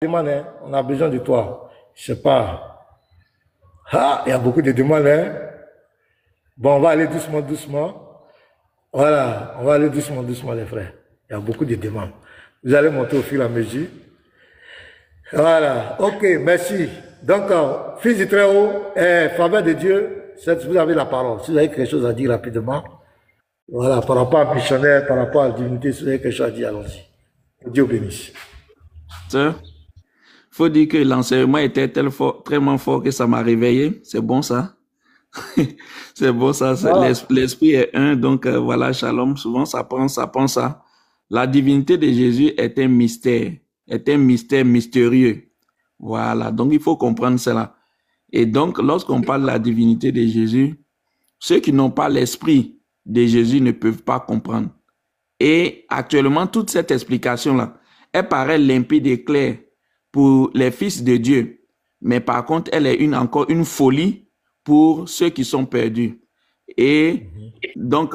Demande, hein, on a besoin de toi. Je sais pas. Ah, il y a beaucoup de demandes. Hein. Bon, on va aller doucement, doucement. Voilà, on va aller doucement, doucement, les frères. Il y a beaucoup de demandes. Vous allez monter au fil et à mesure. Voilà, ok, merci. Donc, fils du Très-Haut, faveur de Dieu, vous avez la parole. Si vous avez quelque chose à dire rapidement, voilà, par rapport à missionnaire, par rapport à la divinité, si vous avez quelque chose à dire, allons-y. Que Dieu bénisse. Il faut dire que l'enseignement était tellement fort que ça m'a réveillé. C'est bon ça. C'est bon ça. Voilà. L'esprit est un. Donc voilà, shalom. Souvent ça pense ça. La divinité de Jésus est un mystère mystérieux. Voilà. Donc il faut comprendre cela. Et donc lorsqu'on parle de la divinité de Jésus, ceux qui n'ont pas l'esprit de Jésus ne peuvent pas comprendre. Et actuellement, toute cette explication-là, elle paraît limpide et claire pour les fils de Dieu. Mais par contre, elle est encore une folie pour ceux qui sont perdus. Et donc,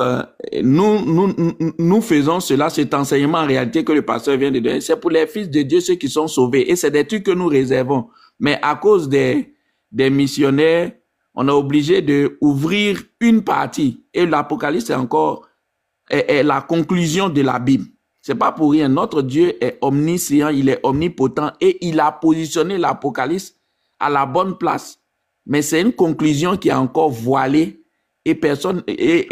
nous faisons cela, cet enseignement en réalité que le pasteur vient de donner. C'est pour les fils de Dieu, ceux qui sont sauvés. Et c'est des trucs que nous réservons. Mais à cause des missionnaires, on est obligé d'ouvrir une partie. Et l'Apocalypse est la conclusion de la Bible. C'est pas pour rien. Notre Dieu est omniscient, il est omnipotent et il a positionné l'Apocalypse à la bonne place. Mais c'est une conclusion qui est encore voilée et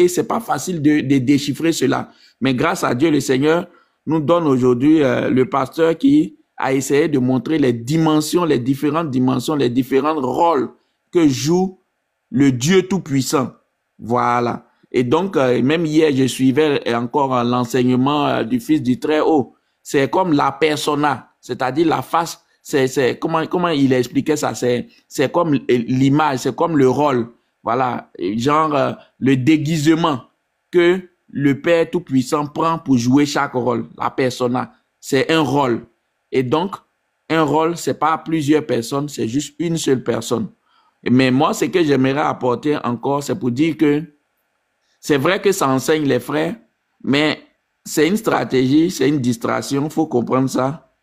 c'est pas facile de déchiffrer cela. Mais grâce à Dieu, le Seigneur nous donne aujourd'hui le pasteur qui a essayé de montrer les dimensions, les différentes dimensions, les différents rôles que joue le Dieu Tout-Puissant. Voilà. Et donc, même hier, je suivais encore l'enseignement du Fils du Très-Haut. C'est comme la persona, c'est-à-dire la face. Comment il expliquait ça? C'est comme l'image, c'est comme le rôle. Voilà, genre le déguisement que le Père Tout-Puissant prend pour jouer chaque rôle. La persona, c'est un rôle. Et donc, un rôle, c'est pas plusieurs personnes, c'est juste une seule personne. Mais moi, ce que j'aimerais apporter encore, c'est pour dire que c'est vrai que ça enseigne les frères, mais c'est une stratégie, c'est une distraction, il faut comprendre ça,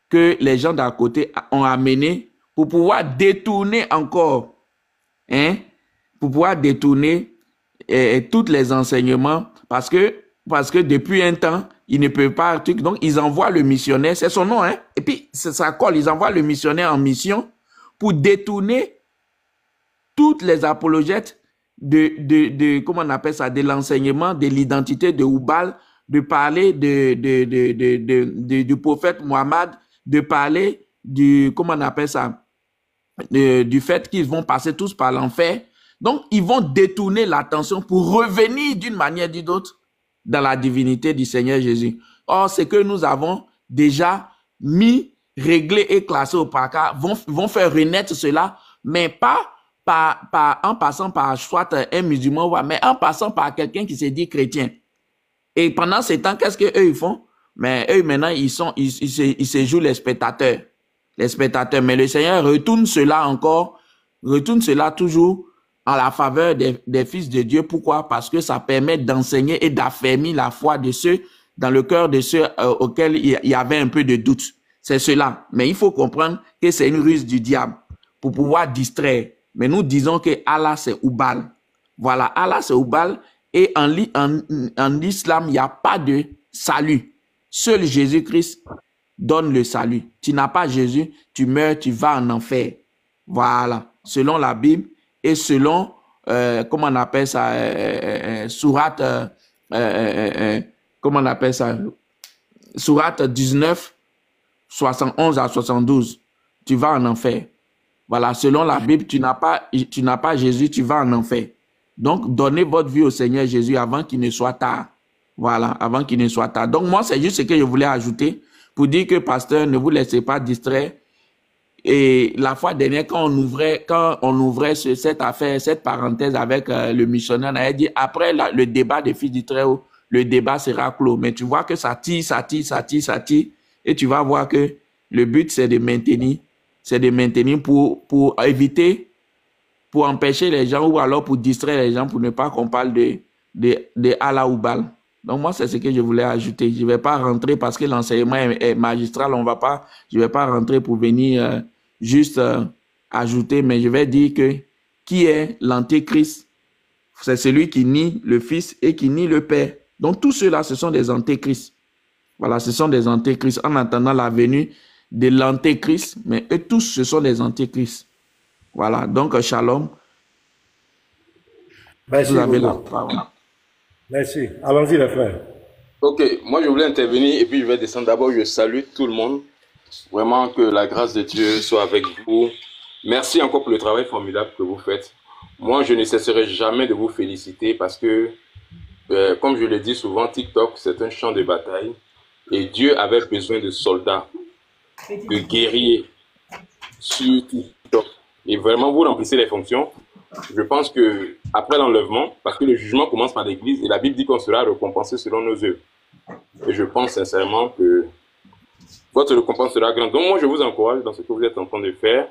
que les gens d'à côté ont amené pour pouvoir détourner encore, pour pouvoir détourner tous les enseignements, parce que depuis un temps, ils ne peuvent pas, donc ils envoient le missionnaire, c'est son nom, et puis ça colle, ils envoient le missionnaire en mission pour détourner toutes les apologètes comment on appelle ça, de l'enseignement, de l'identité de Oubal, de parler du prophète Mohammed, de parler comment on appelle ça, du fait qu'ils vont passer tous par l'enfer. Donc, ils vont détourner l'attention pour revenir d'une manière ou d'une autre dans la divinité du Seigneur Jésus. Or, ce que nous avons déjà mis, réglé et classé au placard vont faire renaître cela, mais pas en passant par soit un musulman, mais en passant par quelqu'un qui se dit chrétien. Et pendant ce temps, qu'est-ce qu'eux ils font? Mais eux maintenant, ils se jouent les spectateurs. Les spectateurs. Mais le Seigneur retourne cela toujours en la faveur des fils de Dieu. Pourquoi? Parce que ça permet d'enseigner et d'affermir la foi de ceux, dans le cœur de ceux auxquels il y avait un peu de doute. C'est cela. Mais il faut comprendre que c'est une ruse du diable pour pouvoir distraire. Mais nous disons que Allah c'est Oubal. Voilà, Allah c'est Oubal. Et en islam, il n'y a pas de salut. Seul Jésus-Christ donne le salut. Tu n'as pas Jésus, tu meurs, tu vas en enfer. Voilà, selon la Bible et selon, comment on appelle ça, sourate, comment on appelle ça, sourate 19, 71 à 72. Tu vas en enfer. Voilà, selon la Bible, tu n'as pas Jésus, tu vas en enfer. Donc, donnez votre vie au Seigneur Jésus avant qu'il ne soit tard. Voilà, avant qu'il ne soit tard. Donc, moi, c'est juste ce que je voulais ajouter pour dire que, pasteur, ne vous laissez pas distraire. Et la fois dernière, quand on ouvrait cette affaire, cette parenthèse avec le missionnaire, on avait dit, après le débat des fils du Très-Haut, le débat sera clos. Mais tu vois que ça tire. Et tu vas voir que le but, c'est de maintenir. C'est de maintenir pour éviter, pour empêcher les gens ou alors pour distraire les gens pour ne pas qu'on parle de Allah ou Baal. Donc, moi, c'est ce que je voulais ajouter. Je ne vais pas rentrer parce que l'enseignement est magistral. Je ne vais pas rentrer pour venir juste ajouter, mais je vais dire que qui est l'antéchrist? C'est celui qui nie le Fils et qui nie le Père. Donc, tous ceux-là, ce sont des antéchrists. Voilà, ce sont des antéchrists en attendant la venue de l'antéchrist, mais eux tous, ce sont des antéchrists. Voilà, donc, shalom. Merci Vous avez beaucoup. la parole. Merci. Allons-y, les frères. Ok, moi je voulais intervenir et puis je vais descendre. D'abord, je salue tout le monde. Vraiment que la grâce de Dieu soit avec vous. Merci encore pour le travail formidable que vous faites. Moi, je ne cesserai jamais de vous féliciter parce que, comme je le dis souvent, TikTok, c'est un champ de bataille. Et Dieu avait besoin de soldats, de guerriers sur TikTok. Et vraiment, vous remplissez les fonctions. Je pense que après l'enlèvement, parce que le jugement commence par l'Église, et la Bible dit qu'on sera récompensé selon nos œuvres. Et je pense sincèrement que votre récompense sera grande. Donc moi, je vous encourage dans ce que vous êtes en train de faire.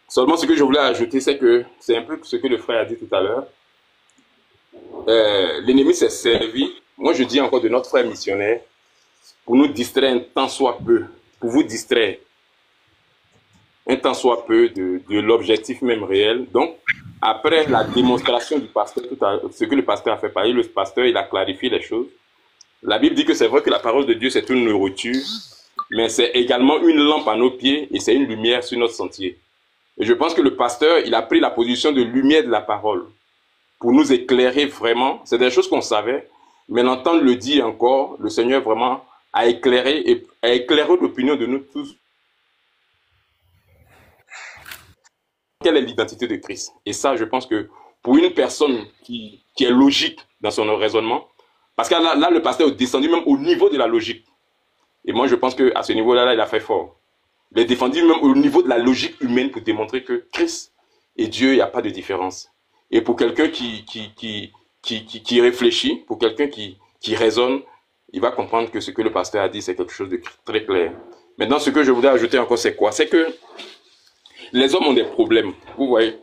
Seulement, ce que je voulais ajouter, c'est que c'est un peu ce que le frère a dit tout à l'heure. L'ennemi s'est servi, moi je dis encore de notre frère missionnaire, pour nous distraire un tant soit peu, pour vous distraire un tant soit peu de l'objectif même réel. Donc, après la démonstration du pasteur, ce que le pasteur a fait parler, le pasteur, il a clarifié les choses. La Bible dit que c'est vrai que la parole de Dieu, c'est une nourriture, mais c'est également une lampe à nos pieds et c'est une lumière sur notre sentier. Et je pense que le pasteur, il a pris la position de lumière de la parole pour nous éclairer vraiment. C'est des choses qu'on savait, mais l'entendre le dire encore, le Seigneur vraiment a éclairé l'opinion de nous tous. Quelle est l'identité de Christ? Et ça, je pense que pour une personne qui est logique dans son raisonnement, parce que là, le pasteur est descendu même au niveau de la logique. Et moi, je pense qu'à ce niveau-là, il a fait fort. Il est défendu même au niveau de la logique humaine pour démontrer que Christ et Dieu, il n'y a pas de différence. Et pour quelqu'un qui réfléchit, pour quelqu'un qui raisonne, il va comprendre que ce que le pasteur a dit, c'est quelque chose de très clair. Maintenant, ce que je voudrais ajouter encore, c'est quoi? C'est que les hommes ont des problèmes, vous voyez.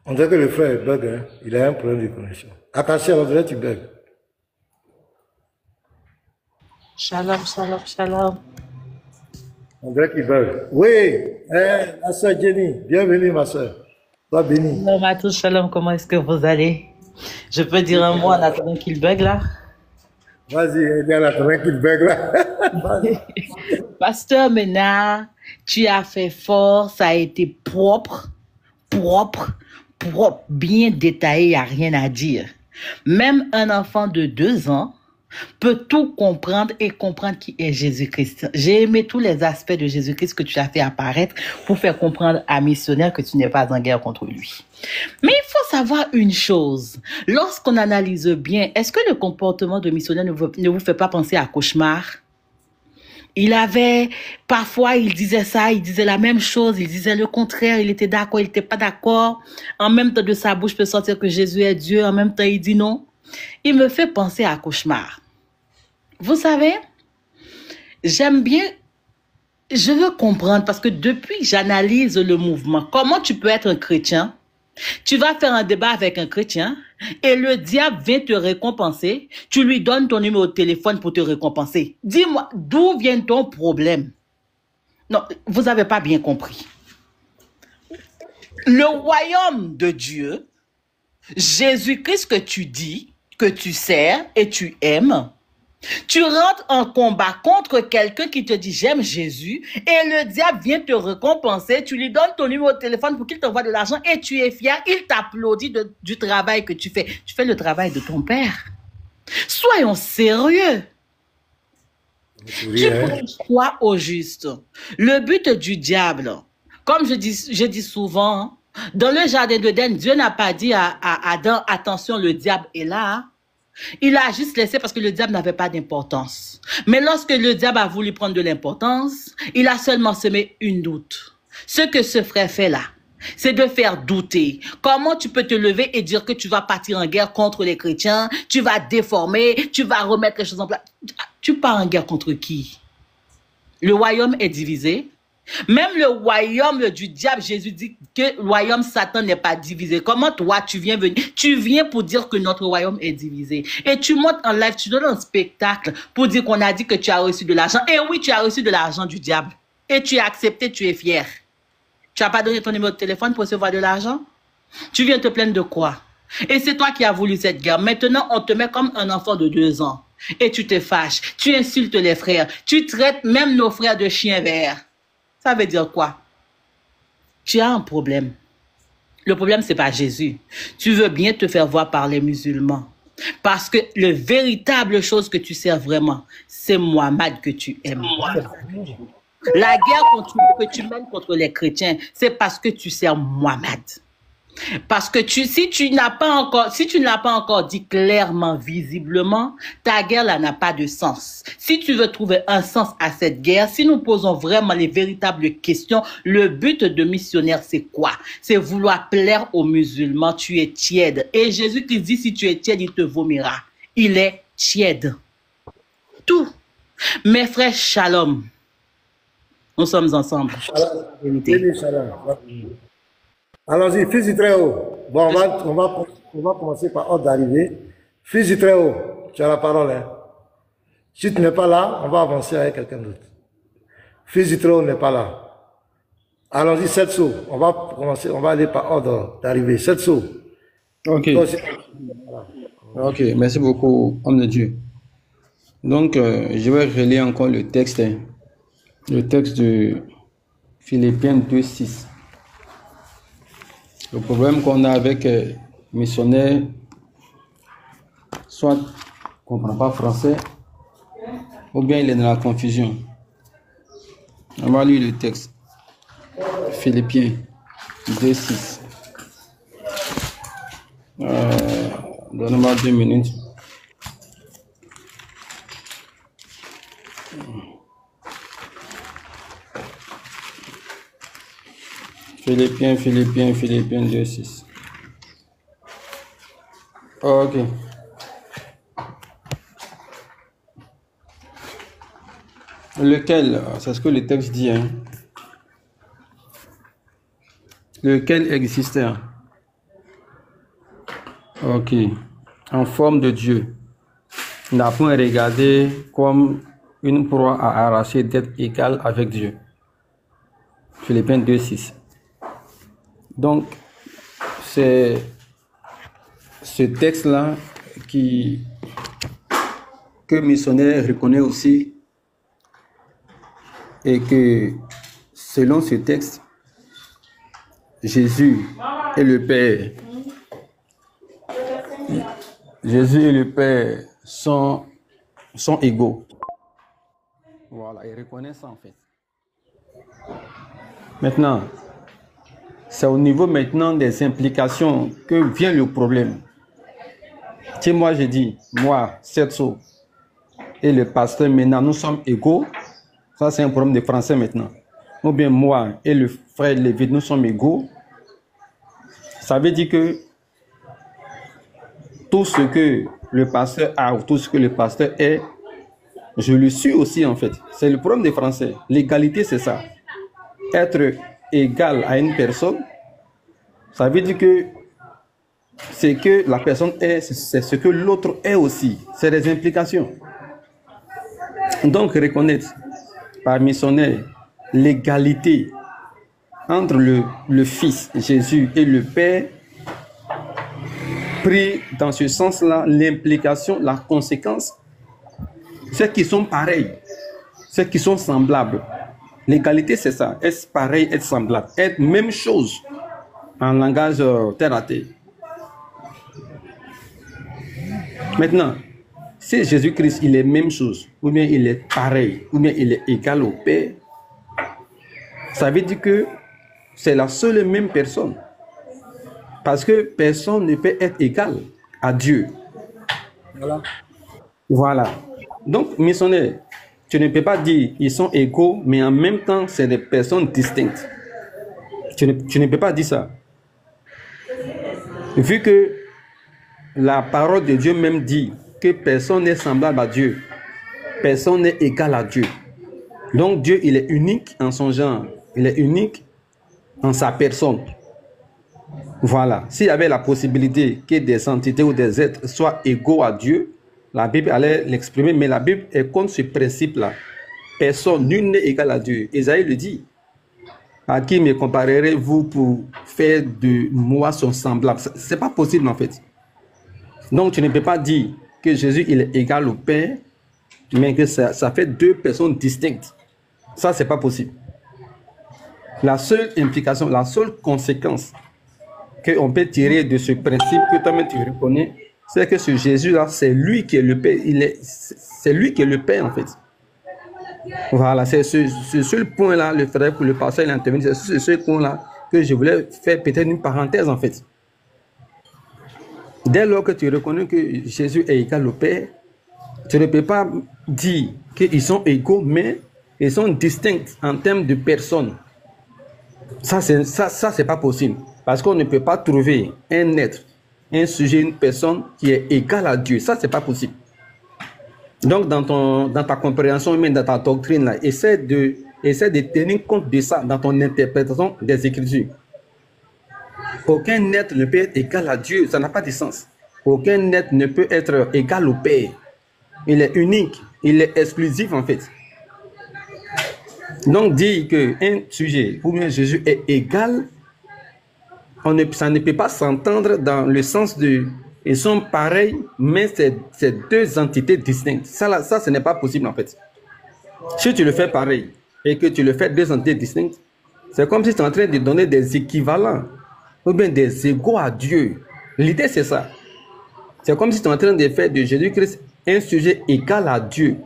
On dirait que le frère bug, hein? Il a un problème de connexion. Attention, on dirait que tu bugs. Shalom, shalom, shalom. On dirait qu'il bug. Oui, ma soeur Jenny, bienvenue ma soeur. Sois bénie. Shalom à tous, shalom, comment est-ce que vous allez? Je peux dire un mot en attendant qu'il bug là? Vas-y, il y en a plein qui bug là. Pasteur Ménard, tu as fait fort, ça a été propre, bien détaillé, il n'y a rien à dire. Même un enfant de 2 ans peut tout comprendre et comprendre qui est Jésus-Christ. J'ai aimé tous les aspects de Jésus-Christ que tu as fait apparaître pour faire comprendre à missionnaire que tu n'es pas en guerre contre lui. Mais il faut savoir une chose. Lorsqu'on analyse bien, est-ce que le comportement de missionnaire ne vous fait pas penser à cauchemar? Parfois, il disait ça, il disait la même chose, il disait le contraire, il était d'accord, il n'était pas d'accord. En même temps, de sa bouche peut sortir que Jésus est Dieu, en même temps, il dit non. Il me fait penser à cauchemar. Vous savez, j'aime bien, je veux comprendre parce que depuis que j'analyse le mouvement, comment tu peux être un chrétien? Tu vas faire un débat avec un chrétien et le diable vient te récompenser. Tu lui donnes ton numéro de téléphone pour te récompenser. Dis-moi, d'où vient ton problème? Non, vous n'avez pas bien compris. Le royaume de Dieu, Jésus-Christ que tu dis, que tu sers et tu aimes, tu rentres en combat contre quelqu'un qui te dit j'aime Jésus et le diable vient te récompenser, tu lui donnes ton numéro de téléphone pour qu'il t'envoie de l'argent et tu es fier, il t'applaudit du travail que tu fais. Tu fais le travail de ton père. Soyons sérieux. Tu prends foi au juste. Le but du diable, comme je dis souvent, dans le jardin d'Éden, Dieu n'a pas dit à Adam, attention, le diable est là. Il a juste laissé parce que le diable n'avait pas d'importance. Mais lorsque le diable a voulu prendre de l'importance, il a seulement semé une doute. Ce que ce frère fait là, c'est de faire douter. Comment tu peux te lever et dire que tu vas partir en guerre contre les chrétiens, tu vas déformer, tu vas remettre les choses en place. Tu pars en guerre contre qui? Le royaume est divisé. Même le royaume du diable, Jésus dit que le royaume Satan n'est pas divisé. Comment toi, tu viens venir? Tu viens pour dire que notre royaume est divisé. Et tu montes en live, tu donnes un spectacle pour dire qu'on a dit que tu as reçu de l'argent. Et oui, tu as reçu de l'argent du diable. Et tu as accepté, tu es fier. Tu n'as pas donné ton numéro de téléphone pour recevoir de l'argent? Tu viens te plaindre de quoi? Et c'est toi qui as voulu cette guerre. Maintenant, on te met comme un enfant de 2 ans. Et tu te fâches. Tu insultes les frères. Tu traites même nos frères de chiens verts. Ça veut dire quoi? Tu as un problème. Le problème, ce n'est pas Jésus. Tu veux bien te faire voir par les musulmans. Parce que la véritable chose que tu sers vraiment, c'est Mohammed que tu aimes. La guerre que tu mènes contre les chrétiens, c'est parce que tu sers Mohammed. Parce que si tu n'as pas encore dit clairement, visiblement, ta guerre là n'a pas de sens. Si tu veux trouver un sens à cette guerre, si nous posons vraiment les véritables questions, le but de missionnaire c'est quoi? C'est vouloir plaire aux musulmans. Tu es tiède. Et Jésus-Christ dit si tu es tiède, il te vomira. Il est tiède. Tout. Mes frères, shalom. Nous sommes ensemble. Shalom. Allons-y, fils du Très-Haut. Bon, on va commencer par ordre d'arrivée. Fils du Très-Haut, tu as la parole. Hein? Si tu n'es pas là, on va avancer avec quelqu'un d'autre. Fils du Très-Haut n'est pas là. Allons-y, Setso. On va commencer, on va aller par ordre d'arrivée. Setso. Ok. Ok, merci beaucoup, homme de Dieu. Donc, je vais relire encore le texte. Hein. Le texte de Philippiens 2:6. Le problème qu'on a avec missionnaires, soit il ne comprend pas français, ou bien il est dans la confusion. On va lire le texte. Philippiens 2:6. Donne-moi 2 minutes. Philippiens 2:6. Ok. Lequel, c'est ce que le texte dit, hein? Lequel existait. Ok. En forme de Dieu. N'a point regardé comme une proie à arracher d'être égal avec Dieu. Philippiens 2:6. Donc, c'est ce texte-là que missionnaire reconnaît aussi, et que selon ce texte, Jésus et le Père, Jésus et le Père sont égaux. Voilà, ils reconnaissent ça en fait. Maintenant, c'est au niveau maintenant des implications que vient le problème. Si moi je dis, moi, Setso, et le pasteur maintenant, nous sommes égaux, ça c'est un problème de français maintenant. Ou bien moi et le frère Lévite, nous sommes égaux, ça veut dire que tout ce que le pasteur a ou tout ce que le pasteur est, je le suis aussi en fait. C'est le problème des Français. L'égalité, c'est ça. Être égal à une personne, ça veut dire que c'est que la personne est, c'est ce que l'autre est aussi. C'est des implications. Donc reconnaître par missionnaire l'égalité entre le Fils Jésus et le Père, pris dans ce sens-là, l'implication, la conséquence, c'est qu'ils sont pareils, c'est qu'ils sont semblables. L'égalité, c'est ça, être pareil, être semblable, être même chose en langage terre à terre. Maintenant, si Jésus-Christ, il est même chose, ou bien il est pareil, ou bien il est égal au Père, ça veut dire que c'est la seule et même personne. Parce que personne ne peut être égal à Dieu. Voilà. Donc, missionnaire, tu ne peux pas dire ils sont égaux, mais en même temps, c'est des personnes distinctes. Tu ne peux pas dire ça. Vu que la parole de Dieu même dit que personne n'est semblable à Dieu. Personne n'est égal à Dieu. Donc Dieu, il est unique en son genre. Il est unique en sa personne. Voilà. S'il y avait la possibilité que des entités ou des êtres soient égaux à Dieu, la Bible allait l'exprimer, mais la Bible est contre ce principe-là. Personne, nul n'est égal à Dieu. Ésaïe le dit. À qui me comparerez-vous pour faire de moi son semblable? C'est pas possible en fait. Donc tu ne peux pas dire que Jésus il est égal au Père, mais que ça fait deux personnes distinctes. Ça, c'est pas possible. La seule implication, la seule conséquence qu'on peut tirer de ce principe que toi-même tu reconnais, c'est que ce Jésus-là, c'est lui qui est le Père. C'est lui qui est le Père, en fait. Voilà, c'est ce seul point-là, le frère, pour le pasteur, il est intervenu, c'est ce seul point-là que je voulais faire peut-être une parenthèse, en fait. Dès lors que tu reconnais que Jésus est égal au Père, tu ne peux pas dire qu'ils sont égaux, mais ils sont distincts en termes de personnes. Ça, c'est pas possible. Parce qu'on ne peut pas trouver un être, un sujet, une personne qui est égale à Dieu. Ça, c'est pas possible. Donc, dans ta compréhension, même dans ta doctrine, là, essaie de tenir compte de ça dans ton interprétation des Écritures. Aucun être ne peut être égal à Dieu. Ça n'a pas de sens. Aucun être ne peut être égal au Père. Il est unique. Il est exclusif, en fait. Donc, dire qu'un sujet, ou bien Jésus est égal, ça ne peut pas s'entendre dans le sens de... Ils sont pareils, mais c'est deux entités distinctes. Ça, ce n'est pas possible, en fait. Si tu le fais pareil, et que tu le fais deux entités distinctes, c'est comme si tu es en train de donner des équivalents, ou bien des égaux à Dieu. L'idée, c'est ça. C'est comme si tu es en train de faire de Jésus-Christ un sujet égal à Dieu,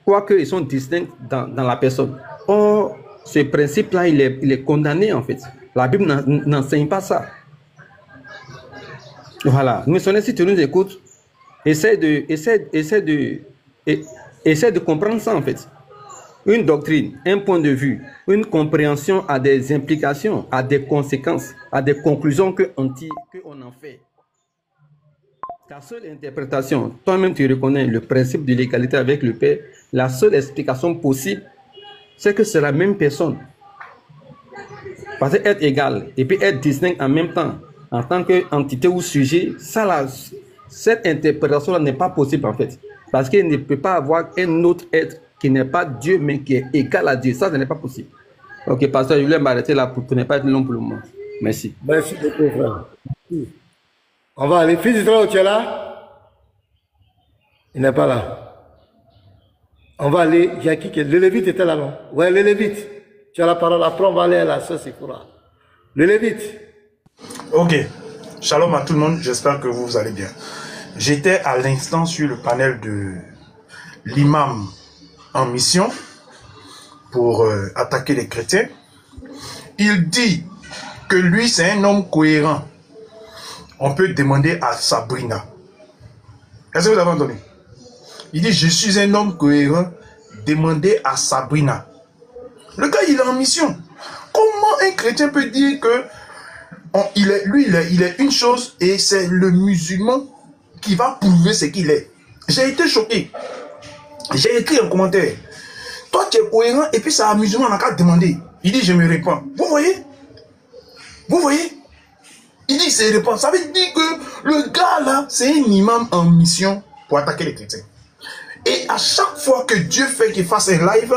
quoique ils sont distincts dans la personne. Or, ce principe-là, il est condamné, en fait. La Bible n'enseigne pas ça. Voilà. Missionnaire, si tu nous écoutes, essaie de comprendre ça, en fait. Une doctrine, un point de vue, une compréhension a des implications, a des conséquences, a des conclusions qu'on tire, qu'on en fait. Ta seule interprétation, toi-même tu reconnais le principe de l'égalité avec le Père, la seule explication possible, c'est que c'est la même personne. Parce que être égal et puis être distinct en même temps, en tant qu'entité ou sujet, cette interprétation-là n'est pas possible en fait. Parce qu'il ne peut pas avoir un autre être qui n'est pas Dieu, mais qui est égal à Dieu. Ça, ce n'est pas possible. Ok, pasteur, je voulais m'arrêter là pour ne pas être long pour le moment. Merci. Merci beaucoup, frère. On va aller. Fils d'Israël, tu es là? Il n'est pas là. On va aller. Il y a qui? Le Lévite était là, non? Ouais, le Lévite. Tu as la parole. Après, on va aller à la sœur Séphora. Le Lévite. Ok. Shalom à tout le monde. J'espère que vous allez bien. J'étais à l'instant sur le panel de l'imam en mission pour attaquer les chrétiens. Il dit que lui, c'est un homme cohérent. On peut demander à Sabrina. Est-ce que vous avez entendu? Il dit, je suis un homme cohérent. Demandez à Sabrina. Le gars, il est en mission. Comment un chrétien peut dire que il est une chose et c'est le musulman qui va prouver ce qu'il est? J'ai été choqué. J'ai écrit un commentaire. Toi, tu es cohérent et puis c'est un musulman qui a demandé. Il dit, je me répands. Vous voyez? Vous voyez? Il dit, c'est répand. Ça veut dire que le gars là, c'est un imam en mission pour attaquer les chrétiens. Et à chaque fois que Dieu fait qu'il fasse un live,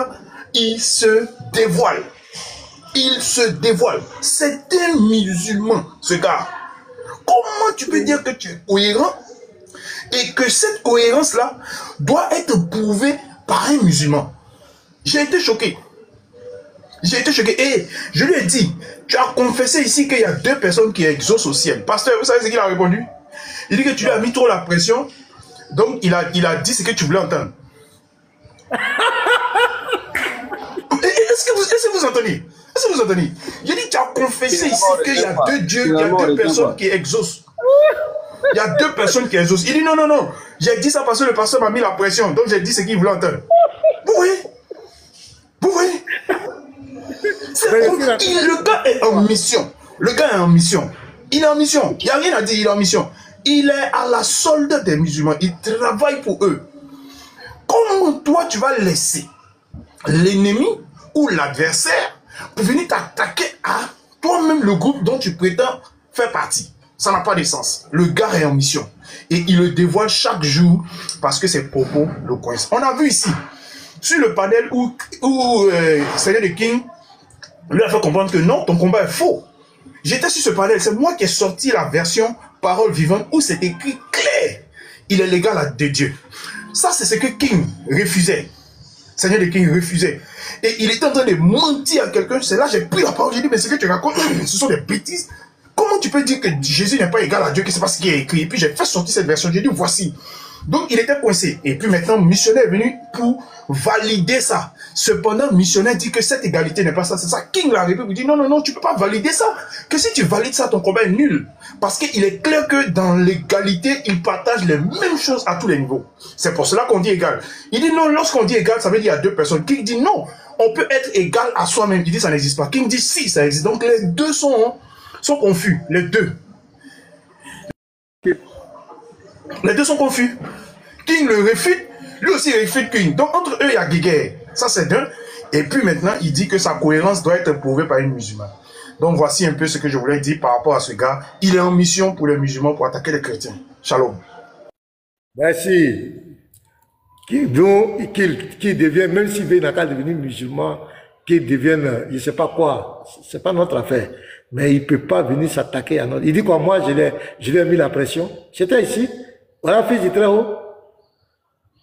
il se dévoile. Il se dévoile. C'est un musulman, ce gars. Comment tu peux dire que tu es cohérent et que cette cohérence-là doit être prouvée par un musulman? J'ai été choqué. J'ai été choqué. Et je lui ai dit, tu as confessé ici qu'il y a deux personnes qui exaucent au ciel. Pasteur, vous savez ce qu'il a répondu? Il dit que tu lui as mis trop la pression. Donc, il a dit ce que tu voulais entendre. Est-ce que vous entendez? Est-ce que vous entendez? Il dit, tu as confessé ici qu'il y a deux dieux, il y a deux personnes qui exaucent. Il y a deux personnes qui exaucent. Il dit, non, non, non. J'ai dit ça parce que le pasteur m'a mis la pression. Donc, j'ai dit ce qu'il voulait entendre. Vous voyez? Vous voyez? Le gars est en mission. Le gars est en mission. Il est en mission. Il n'y a rien à dire, il est en mission. Il est à la solde des musulmans. Il travaille pour eux. Comment toi, tu vas laisser l'ennemi ou l'adversaire pour venir t'attaquer à toi-même le groupe dont tu prétends faire partie. Ça n'a pas de sens. Le gars est en mission. Et il le dévoile chaque jour parce que ses propos le coincent. On a vu ici, sur le panel où Seigneur the King lui a fait comprendre que non, ton combat est faux. J'étais sur ce panel, c'est moi qui ai sorti la version parole vivante où c'est écrit clair. Il est l'égal de Dieu. Ça, c'est ce que King refusait. Seigneur the King refusait. Et il était en train de mentir à quelqu'un. C'est là que j'ai pris la parole. J'ai dit, mais ce que tu racontes, ce sont des bêtises. Comment tu peux dire que Jésus n'est pas égal à Dieu, que c'est pas ce qui est écrit? Et puis j'ai fait sortir cette version. J'ai dit, voici. Donc il était coincé. Et puis maintenant, missionnaire est venu pour valider ça. Cependant, missionnaire dit que cette égalité n'est pas ça. C'est ça. King la République dit, non, non, non, tu peux pas valider ça. Que si tu valides ça, ton combat est nul. Parce qu'il est clair que dans l'égalité, il partage les mêmes choses à tous les niveaux. C'est pour cela qu'on dit égal. Il dit non, lorsqu'on dit égal, ça veut dire il y a deux personnes. King dit non, on peut être égal à soi-même. Il dit ça n'existe pas. King dit si, ça existe. Donc les deux sont confus. Les deux. Les deux sont confus. King le réfute, lui aussi réfute King. Donc entre eux, il y a guerre. Ça c'est d'un. Et puis maintenant, il dit que sa cohérence doit être prouvée par une musulmane. Donc voici un peu ce que je voulais dire par rapport à ce gars. Il est en mission pour les musulmans, pour attaquer les chrétiens. Shalom. Merci. Qui devient, même s'il n'a qu'à devenir musulman, qu'il devienne, je ne sais pas quoi, c'est pas notre affaire. Mais il ne peut pas venir s'attaquer à notre... Il dit quoi, moi, je lui ai mis la pression. J'étais ici, voilà, fils du très haut.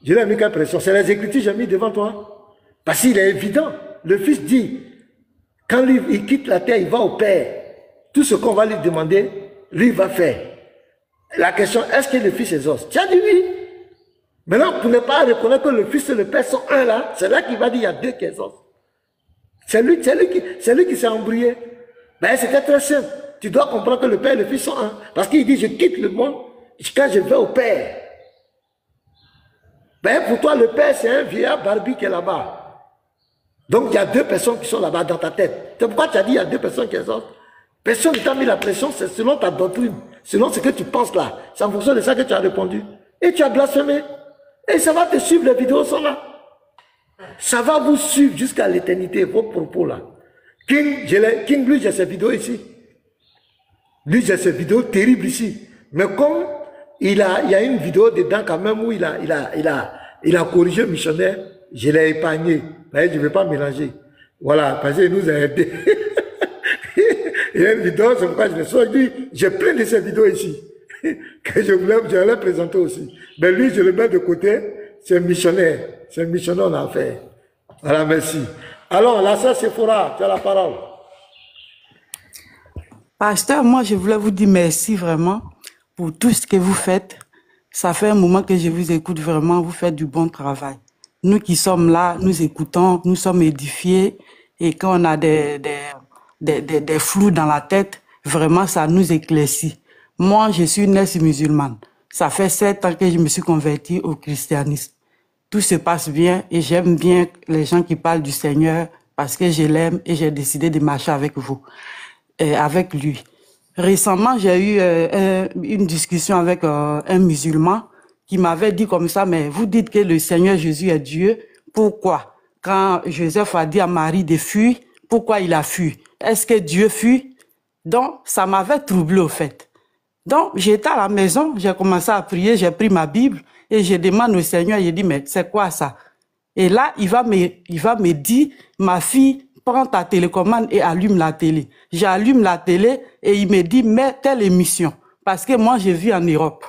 Je lui ai mis quelle pression? C'est les Écritures que j'ai mis devant toi. Parce qu'il est évident. Le fils dit, quand lui, il quitte la terre, il va au Père. Tout ce qu'on va lui demander, lui, il va faire. La question, est-ce que le fils exauce? Tu as dit oui. Maintenant, pour ne pas reconnaître que le fils et le Père sont un là, c'est là qu'il va dire, il y a deux qui exaucent. C'est lui qui s'est embrouillé. Ben, c'était très simple. Tu dois comprendre que le Père et le Fils sont un. Parce qu'il dit, je quitte le monde quand je vais au Père. Ben, pour toi, le Père, c'est un vieillard barbu qui est là-bas. Donc, il y a deux personnes qui sont là-bas dans ta tête. C'est pourquoi tu as dit, il y a deux personnes qui exaucent. Personne ne t'a mis la pression, c'est selon ta doctrine, selon ce que tu penses là. C'est en fonction de ça que tu as répondu. Et tu as blasphémé. Et ça va te suivre, les vidéos sont là. Ça va vous suivre jusqu'à l'éternité, vos propos là. King, lui, j'ai ses vidéos ici. Lui, j'ai ses vidéos terribles ici. Mais comme il y a une vidéo dedans quand même où il a corrigé le missionnaire, je l'ai épargné. Je ne vais pas mélanger. Voilà, parce qu'il nous a aidé. Il y a une vidéo, c'est pourquoi je l'ai sorti. J'ai plein de ces vidéos ici. Que je voulais présenter aussi. Mais lui, je le mets de côté. C'est un missionnaire. C'est un missionnaire, on a affaire. Voilà, merci. Alors, la sœur Sephora, tu as la parole. Pasteur, moi, je voulais vous dire merci vraiment pour tout ce que vous faites. Ça fait un moment que je vous écoute vraiment. Vous faites du bon travail. Nous qui sommes là, nous écoutons, nous sommes édifiés. Et quand on a des flous dans la tête, vraiment, ça nous éclaircit. Moi, je suis une musulmane. Ça fait 7 ans que je me suis convertie au christianisme. Tout se passe bien et j'aime bien les gens qui parlent du Seigneur parce que je l'aime et j'ai décidé de marcher avec vous, avec lui. Récemment, j'ai eu une discussion avec un musulman qui m'avait dit comme ça, mais vous dites que le Seigneur Jésus est Dieu, pourquoi? Quand Joseph a dit à Marie de fuir, pourquoi il a fui? Est-ce que Dieu fuit? Donc, ça m'avait troublé au fait. Donc, j'étais à la maison, j'ai commencé à prier, j'ai pris ma Bible et je demande au Seigneur, il dit, mais c'est quoi ça? Et là, il va me dire, ma fille, prends ta télécommande et allume la télé. J'allume la télé et il me dit, mets telle émission. Parce que moi, je vis en Europe.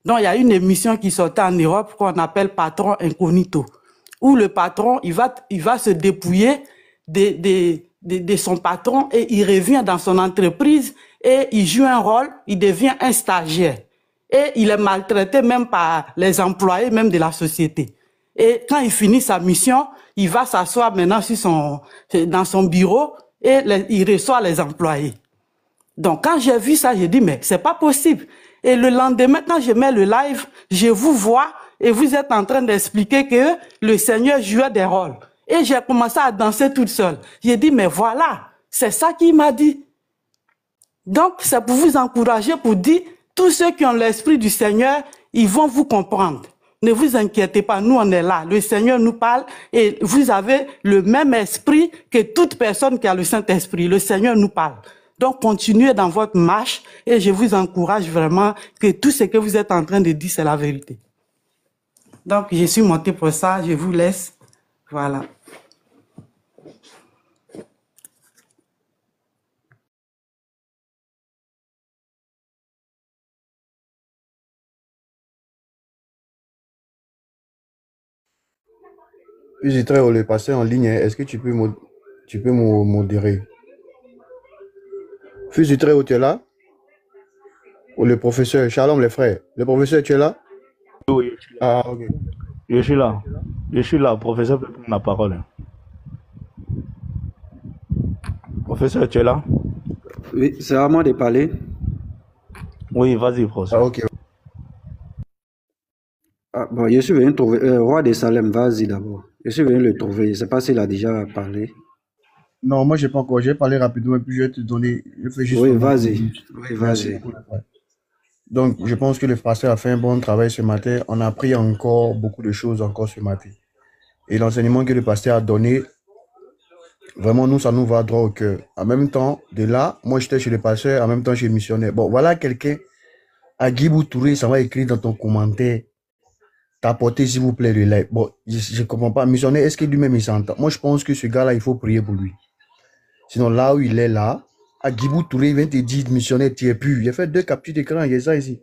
Donc, il y a une émission qui sortait en Europe qu'on appelle Patron Incognito. Où le patron, il va se dépouiller de son patron et il revient dans son entreprise et il joue un rôle, il devient un stagiaire. Et il est maltraité même par les employés même de la société. Et quand il finit sa mission, il va s'asseoir maintenant dans son bureau et il reçoit les employés. Donc quand j'ai vu ça, j'ai dit mais c'est pas possible. Et le lendemain, quand je mets le live, je vous vois et vous êtes en train d'expliquer que le Seigneur jouait des rôles. Et j'ai commencé à danser toute seule. J'ai dit mais voilà, c'est ça qu'il m'a dit. Donc c'est pour vous encourager, pour dire tous ceux qui ont l'esprit du Seigneur, ils vont vous comprendre. Ne vous inquiétez pas, nous on est là. Le Seigneur nous parle et vous avez le même esprit que toute personne qui a le Saint-Esprit. Le Seigneur nous parle. Donc continuez dans votre marche et je vous encourage vraiment que tout ce que vous êtes en train de dire, c'est la vérité. Donc je suis montée pour ça, je vous laisse. Voilà. J'étais le pasteur en ligne. Est-ce que tu peux me modérer? Fils du Très-Haut, tu es là? Ou le professeur? Shalom, les frères. Le professeur, tu es là? Oui, Ah, ok. je suis là. Je suis là. Professeur peut prendre la parole. Professeur, tu es là? Oui, c'est à moi de parler. Oui, vas-y, professeur. Ah, ok. Ah, bon, je suis venu trouver Roi de Salem, vas-y d'abord. Je suis venu le trouver. Je ne sais pas s'il a déjà parlé. Non, moi, je n'ai pas encore. Je vais parler rapidement et puis je vais te donner. Je fais juste. Oui, un vas-y. minute. Oui, Merci vas-y. beaucoup, les frères. Donc, je pense que le pasteur a fait un bon travail ce matin. On a appris encore beaucoup de choses encore ce matin. Et l'enseignement que le pasteur a donné, vraiment, nous, ça nous va droit au cœur. En même temps, de là, moi, j'étais chez le pasteur, en même temps, chez le missionnaire. Bon, voilà quelqu'un, Agibou Touré, ça va écrire dans ton commentaire. T'apporter, s'il vous plaît, le like. Bon, je ne comprends pas. Missionnaire, est-ce que lui-même, il s'entend? Moi, je pense que ce gars-là, il faut prier pour lui. Sinon, là où il est là, Agibou Touré vient te dire, missionnaire, tu es pur. Il a fait 2 captures d'écran, il y a ça ici.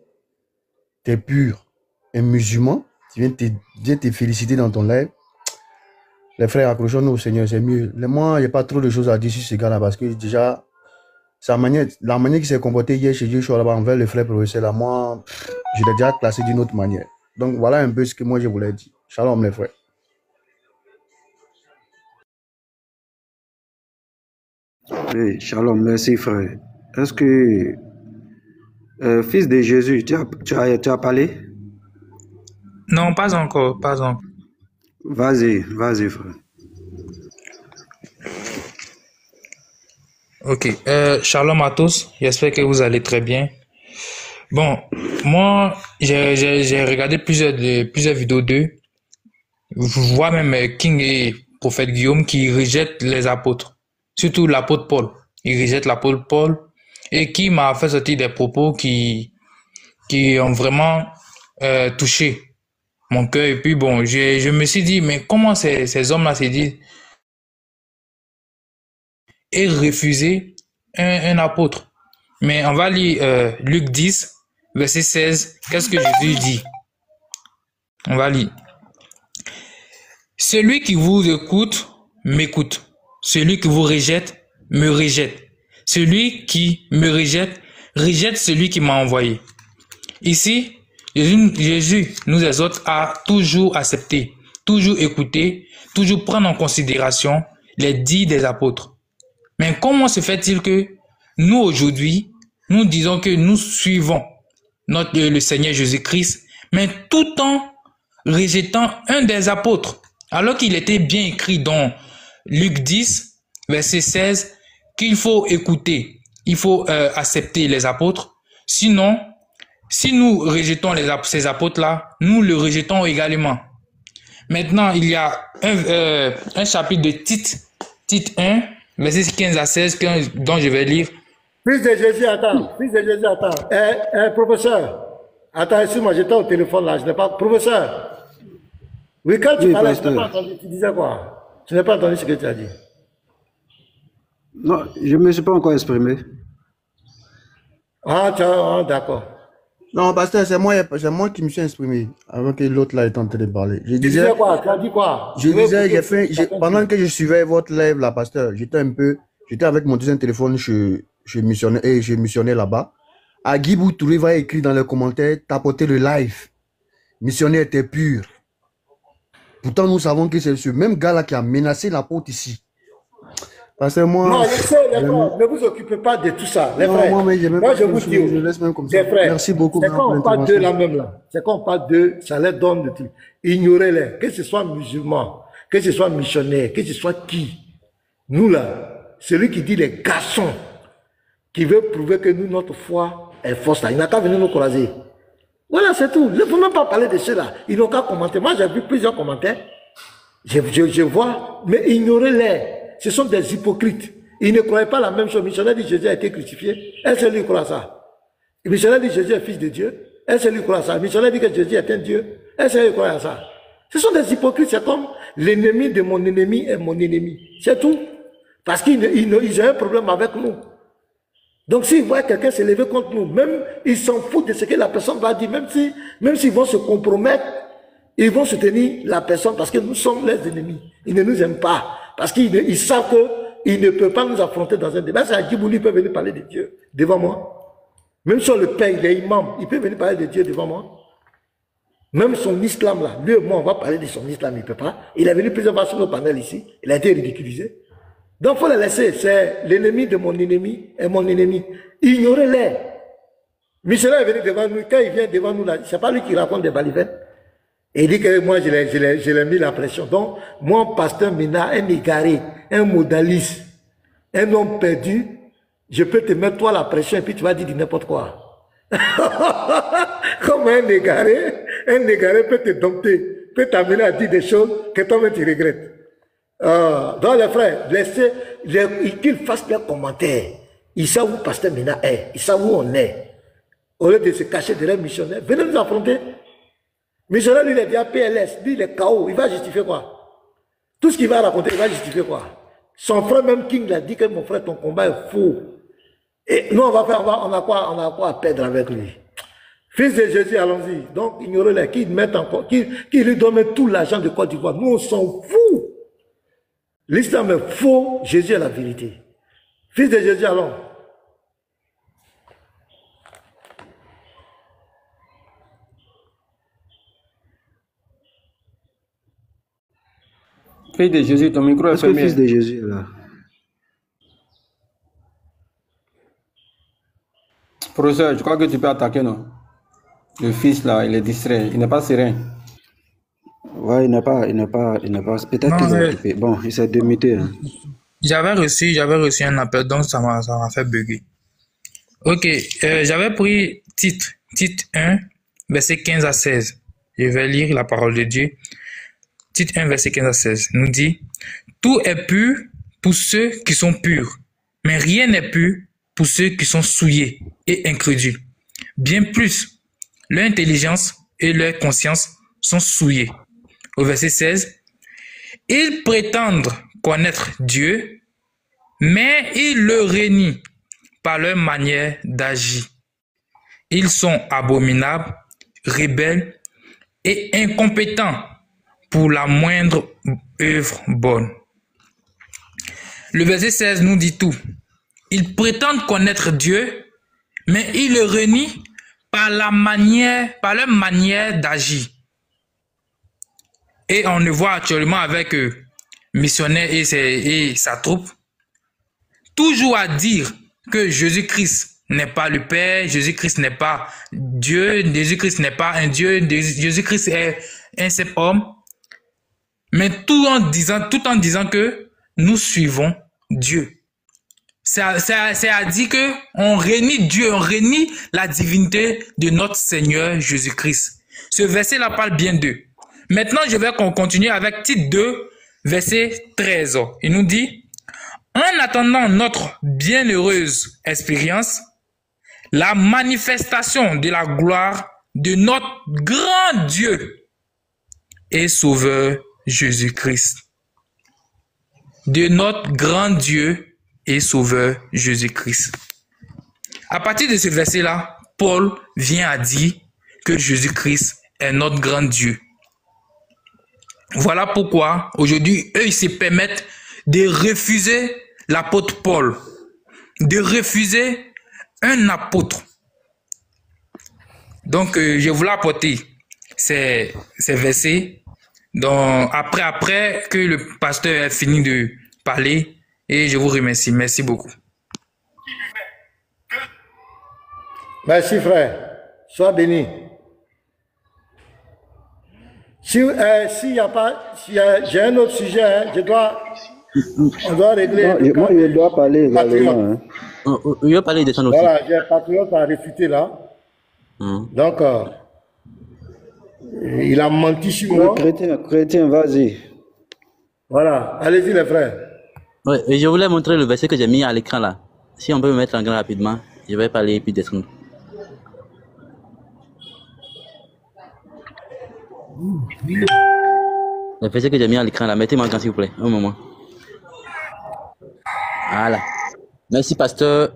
Tu es pur. Un musulman, tu viens te féliciter dans ton live. Les frères, accrochons-nous au Seigneur, c'est mieux. Moi, il n'y a pas trop de choses à dire sur ce gars-là parce que déjà, la manière qu'il s'est comporté hier chez Dieu, là-bas envers le frère professeur, là, moi, je l'ai déjà classé d'une autre manière. Donc, voilà un peu ce que moi, je voulais dire. Shalom, les frères. Oui, shalom, merci frère. Est-ce que, fils de Jésus, tu as parlé? Non, pas encore, pas encore. Vas-y, frère. Ok, shalom à tous, j'espère que vous allez très bien. Bon, moi, j'ai regardé plusieurs vidéos d'eux. Je vois même King et prophète Guillaume qui rejettent les apôtres, surtout l'apôtre Paul. Ils rejettent l'apôtre Paul et qui m'a fait sortir des propos qui ont vraiment touché mon cœur. Et puis bon, je me suis dit, mais comment ces hommes-là se disent et refuser un apôtre? Mais on va lire Luc 10, verset 16. Qu'est-ce que Jésus dit? On va lire. Celui qui vous écoute, m'écoute. Celui qui vous rejette, me rejette. Celui qui me rejette, rejette celui qui m'a envoyé. Ici, Jésus nous exhorte à toujours accepter, toujours écouter, toujours prendre en considération les dits des apôtres. Mais comment se fait-il que nous, aujourd'hui, nous disons que nous suivons le Seigneur Jésus-Christ, mais tout en rejetant un des apôtres, alors qu'il était bien écrit dans Luc 10, verset 16, qu'il faut écouter, il faut accepter les apôtres. Sinon, si nous rejetons ces apôtres-là, nous le rejetons également. Maintenant, il y a un chapitre de Tite 1, verset 15 à 16, dont je vais lire. Fils de Jésus, attends. Professeur. Attends, excuse-moi, j'étais au téléphone là, je n'ai pas... Professeur. Oui, quand tu parlais, je n'ai pas entendu, tu disais quoi? Je n'ai pas entendu ce que tu as dit. Non, je ne me suis pas encore exprimé. Ah, d'accord. Non, pasteur, c'est moi qui me suis exprimé avant que l'autre là est en train de parler. Je disais quoi? Tu as dit quoi? Je disais, pendant que je suivais votre live là, pasteur, j'étais avec mon deuxième téléphone chez missionnaire là-bas. Agibou Touré va écrire dans les commentaires, tapoter le live. Missionnaire était pur. Pourtant, nous savons que c'est ce même gars là qui a menacé la porte ici. Parce que moi... Non, je sais, les frères, ne vous occupez pas de tout ça, les frères. Moi, je vous dis, les frères, merci beaucoup. C'est quand on parle d'eux là même là, c'est quand on parle d'eux, ça leur donne le truc. Ignorez-les, que ce soit musulman, que ce soit missionnaire, que ce soit qui. Nous là, celui qui dit les garçons, qui veut prouver que nous, notre foi est force là, il n'a qu'à venir nous croiser. Voilà, c'est tout. Il ne faut même pas parler de cela. Ils n'ont qu'à commenter. Moi, j'ai vu plusieurs commentaires. Je vois, mais ignorez-les. Ce sont des hypocrites. Ils ne croyaient pas la même chose. Missionnaire dit Jésus a été crucifié. Est-ce que lui croit ça? Missionnaire dit Jésus est fils de Dieu. Est-ce que lui croit ça? Missionnaire dit que Jésus est un Dieu. Est-ce que lui croit ça? Ce sont des hypocrites. C'est comme l'ennemi de mon ennemi est mon ennemi. C'est tout. Parce qu'ils ont un problème avec nous. Donc s'ils voient quelqu'un se lever contre nous, même ils s'en foutent de ce que la personne va dire, même s'ils vont se compromettre, ils vont soutenir la personne parce que nous sommes les ennemis. Ils ne nous aiment pas. Parce qu'ils savent qu'ils ne peuvent pas nous affronter dans un débat. C'est à Djibouli, il peut venir parler de Dieu devant moi. Même sur le père, il est imam, il peut venir parler de Dieu devant moi. Même son islam là, lui et moi on va parler de son islam, il ne peut pas. Il est venu plusieurs fois sur le panel ici, il a été ridiculisé. Donc il faut le laisser, c'est l'ennemi de mon ennemi et mon ennemi. Ignorez-les. Michel est venu devant nous, quand il vient devant nous là, c'est pas lui qui raconte des balivettes. Et il dit que moi je l'ai mis la pression. Donc moi, pasteur Mina, un égaré, un modaliste, un homme perdu, je peux te mettre toi la pression et puis tu vas dire n'importe quoi. Comme un égaré peut te dompter, peut t'amener à dire des choses que toi-même tu regrettes. Donc les frères, laissez qu'ils fassent leurs commentaires. Ils savent où pasteur Mina est, ils savent où on est. Au lieu de se cacher derrière le missionnaire, venez nous affronter. Le missionnaire, lui, il est déjà PLS, lui, il est KO, il va justifier quoi? Tout ce qu'il va raconter, il va justifier quoi? Son frère même King l'a dit que mon frère, ton combat est faux. Et nous, on a quoi à perdre avec lui? Fils de Jésus, allons-y. Donc, ignorez-les, qui lui donnent tout l'argent de Côte d'Ivoire. Nous, on s'en fout. L'islam est faux, Jésus est la vérité. Fils de Jésus, allons. Fils de Jésus, ton micro est Est-ce que fermé. fils de Jésus est là? Professeur, je crois que tu peux attaquer, non? Le fils, là, il est distrait. Il n'est pas serein. Ouais, il n'est pas. Peut-être Non, qu'il est mais occupé. Bon, il s'est démuté. Hein. j'avais reçu un appel, donc ça m'a fait bugger. Ok, j'avais pris titre 1, verset 15 à 16. Je vais lire la parole de Dieu. Titre 1, verset 15 à 16, nous dit, tout est pur pour ceux qui sont purs, mais rien n'est pur pour ceux qui sont souillés et incrédules. Bien plus, leur intelligence et leur conscience sont souillées. Au verset 16, ils prétendent connaître Dieu, mais ils le renient par leur manière d'agir. Ils sont abominables, rebelles et incompétents pour la moindre œuvre bonne. Le verset 16 nous dit tout. Ils prétendent connaître Dieu, mais ils le renient par leur manière d'agir. Et on le voit actuellement avec missionnaire et sa troupe, toujours à dire que Jésus-Christ n'est pas le Père, Jésus-Christ n'est pas Dieu, Jésus-Christ n'est pas un Dieu, Jésus-Christ est un simple homme, mais tout en disant que nous suivons Dieu. C'est à dire que on renie Dieu, on renie la divinité de notre Seigneur Jésus-Christ. Ce verset-là parle bien d'eux. Maintenant, je vais continuer avec titre 2, verset 13. Il nous dit, en attendant notre bienheureuse expérience, la manifestation de la gloire de notre grand Dieu et Sauveur Jésus-Christ. De notre grand Dieu et Sauveur Jésus-Christ. À partir de ce verset-là, Paul vient à dire que Jésus-Christ est notre grand Dieu. Voilà pourquoi aujourd'hui, eux, ils se permettent de refuser l'apôtre Paul, de refuser un apôtre. Donc, je voulais apporter ces versets. Donc, après que le pasteur ait fini de parler, et je vous remercie. Merci beaucoup. Merci frère. Sois béni. S'il y a pas, j'ai un autre sujet, hein, on doit régler. Non, moi, je dois parler également. Hein. Il va parler de ton aussi. Voilà, j'ai un patriote à réfuter là. Donc, Il a menti sur Oui, moi. chrétien, vas-y. Voilà, allez-y les frères. Ouais, et je voulais montrer le verset que j'ai mis à l'écran là. Si on peut me mettre en grand rapidement, je vais parler et puis descendre. Le verset que j'ai mis à l'écran là, mettez-moi en grand s'il vous plaît, un moment. Voilà. Merci pasteur.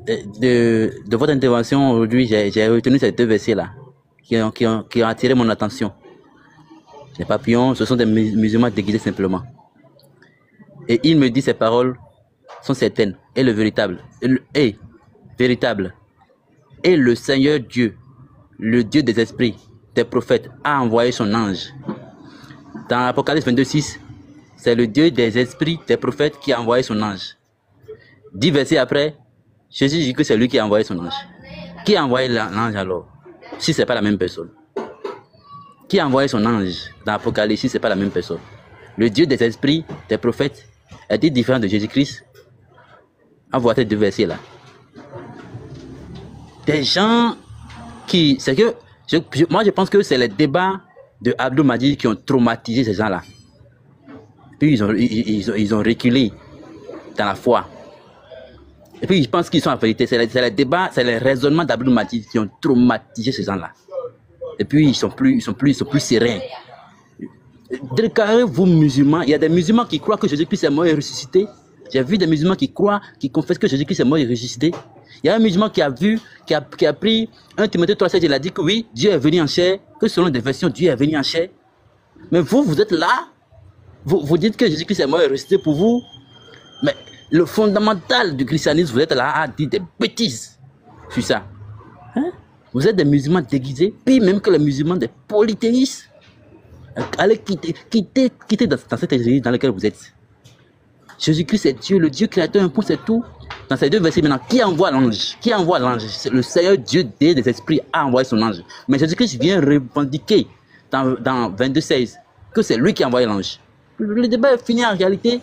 De votre intervention aujourd'hui, j'ai retenu ces deux versets là qui ont attiré mon attention. Les papillons, ce sont des musulmans déguisés simplement. Et il me dit ces paroles sont certaines et le véritable. Véritable. Et le Seigneur Dieu, le Dieu des esprits, des prophètes, a envoyé son ange. Dans Apocalypse 22:6, c'est le Dieu des esprits, des prophètes qui a envoyé son ange. 10 versets après, Jésus dit que c'est lui qui a envoyé son ange. Qui a envoyé l'ange alors? Si ce n'est pas la même personne. Qui a envoyé son ange dans l'Apocalypse si ce n'est pas la même personne? Le Dieu des esprits, des prophètes, est-il différent de Jésus-Christ? On voit ces deux versets là. Des gens qui... C'est que... moi je pense que c'est les débats de Abdou Mahdi qui ont traumatisé ces gens là. Puis ils ont reculé dans la foi. Et puis je pense qu'ils sont en vérité. C'est les débats, c'est les raisonnements d'Abdou Mahdi qui ont traumatisé ces gens là. Et puis ils sont plus sereins. Déclarez-vous musulmans. Il y a des musulmans qui croient que Jésus-Christ est mort et ressuscité. J'ai vu des musulmans qui croient, qui confessent que Jésus-Christ est mort et ressuscité. Il y a un musulman qui a pris 1 Timothée 3,7, il a dit que oui, Dieu est venu en chair, que selon des versions, Dieu est venu en chair. Mais vous êtes là, vous dites que Jésus-Christ est mort et ressuscité pour vous. Mais le fondamental du christianisme, vous êtes là à dire des bêtises sur ça. Hein? Vous êtes des musulmans déguisés, puis même que les musulmans des polythéistes. Allez quitter dans cette église dans laquelle vous êtes. Jésus-Christ est Dieu, le Dieu créateur, un point, c'est tout. Dans ces deux versets maintenant, qui envoie l'ange? Qui envoie l'ange? Le Seigneur Dieu des esprits a envoyé son ange. Mais Jésus-Christ vient revendiquer dans 22,16 que c'est lui qui a envoyé l'ange. Le débat est fini en réalité.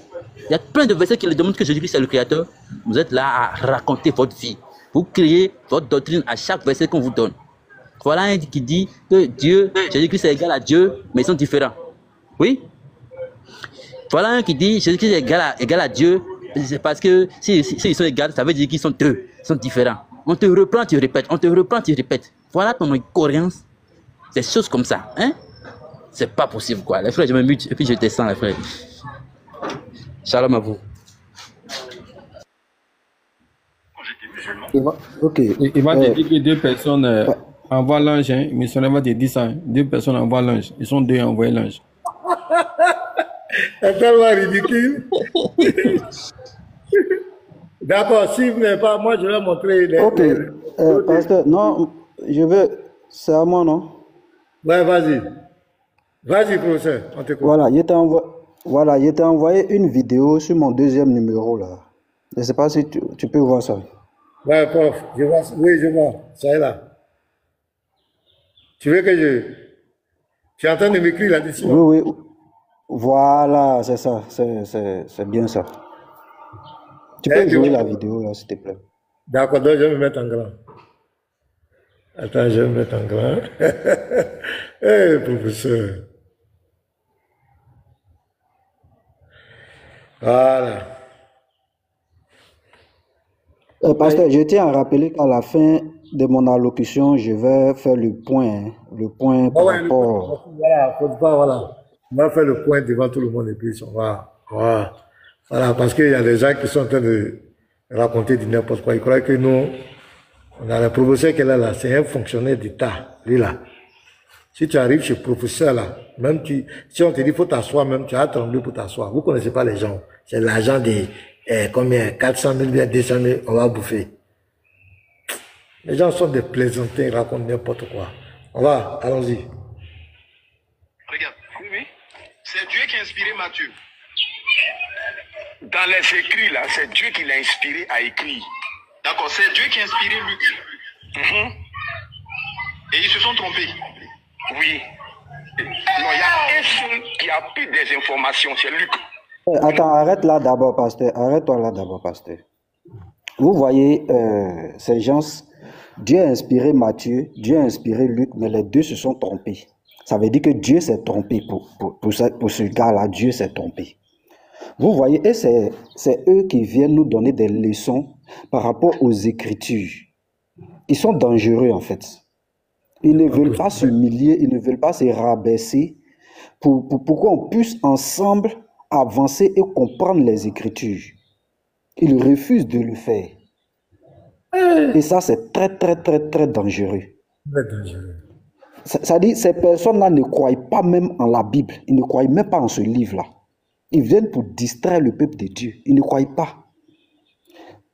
Il y a plein de versets qui le démontrent que Jésus-Christ est le créateur. Vous êtes là à raconter votre vie. Vous créez votre doctrine à chaque verset qu'on vous donne. Voilà un qui dit que Dieu, Jésus-Christ est égal à Dieu, mais ils sont différents. Oui? Voilà un qui dit Jésus-Christ est égal à Dieu, c'est parce que s'ils sont égaux, ça veut dire qu'ils sont deux, ils sont différents. On te reprend, tu répètes, on te reprend, tu répètes. Voilà ton incohérence. Des choses comme ça, hein? C'est pas possible, quoi. Les frères, je me mute et puis je descends, les frères. Shalom à vous. Ok. Il va te dire que deux personnes envoient l'ange, hein. Missionnaire va te dire ça. Hein. Deux personnes envoient l'ange. Ils sont deux à envoyer l'ange. C'est tellement ridicule. D'accord, si vous n'avez pas, moi je vais montrer les... Ok. Pasteur, non, je veux... C'est à moi, non? Ouais, vas-y. Vas-y, professeur, on t'écoute. Voilà, il t'a envoyé une vidéo sur mon deuxième numéro, là. Je ne sais pas si tu peux voir ça. Ouais, prof, je vois, oui, je vois, ça est là. Tu veux que tu es en train de m'écrire là-dessus? Oui, oui. Voilà, c'est ça, c'est bien ça. Tu peux jouer la vidéo, là, s'il te plaît. D'accord, donc je vais me mettre en grand. Attends, je vais me mettre en grand. Eh, professeur. Voilà. Pasteur, je tiens à rappeler qu'à la fin de mon allocution, je vais faire le point par rapport... Voilà, faut pas, voilà. On va faire le point devant tout le monde et puis on va... Voilà, parce qu'il y a des gens qui sont en train de raconter du n'importe quoi. Ils croient que nous, on a le professeur qui est là, c'est un fonctionnaire d'État, lui là. Si tu arrives chez le professeur là, même si on te dit faut t'asseoir, même tu as tremblé pour t'asseoir. Vous connaissez pas les gens. C'est l'argent des combien 400 000, bien 200 000, on va bouffer. Les gens sont des plaisantins, ils racontent n'importe quoi. On va, allons-y. Regarde, oui, c'est Dieu qui a inspiré Matthieu. Dans les écrits là, c'est Dieu qui l'a inspiré à écrire. D'accord, c'est Dieu qui a inspiré Luc. Et ils se sont trompés. Oui. Non, il y a un seul qui a pris des informations, c'est Luc. Attends, arrête là d'abord, pasteur. Arrête-toi là d'abord, pasteur. Vous voyez, ces gens, Dieu a inspiré Matthieu, Dieu a inspiré Luc, mais les deux se sont trompés. Ça veut dire que Dieu s'est trompé pour ce gars-là. Dieu s'est trompé. Vous voyez, et c'est eux qui viennent nous donner des leçons par rapport aux Écritures. Ils sont dangereux en fait. Ils ne veulent pas s'humilier, ils ne veulent pas se rabaisser pour qu'on puisse ensemble avancer et comprendre les Écritures. Ils refusent de le faire. Et ça, c'est très, très, très, très dangereux. Très dangereux. Ça dit, ces personnes-là ne croient pas même en la Bible. Ils ne croient même pas en ce livre-là. Ils viennent pour distraire le peuple de Dieu. Ils ne croient pas.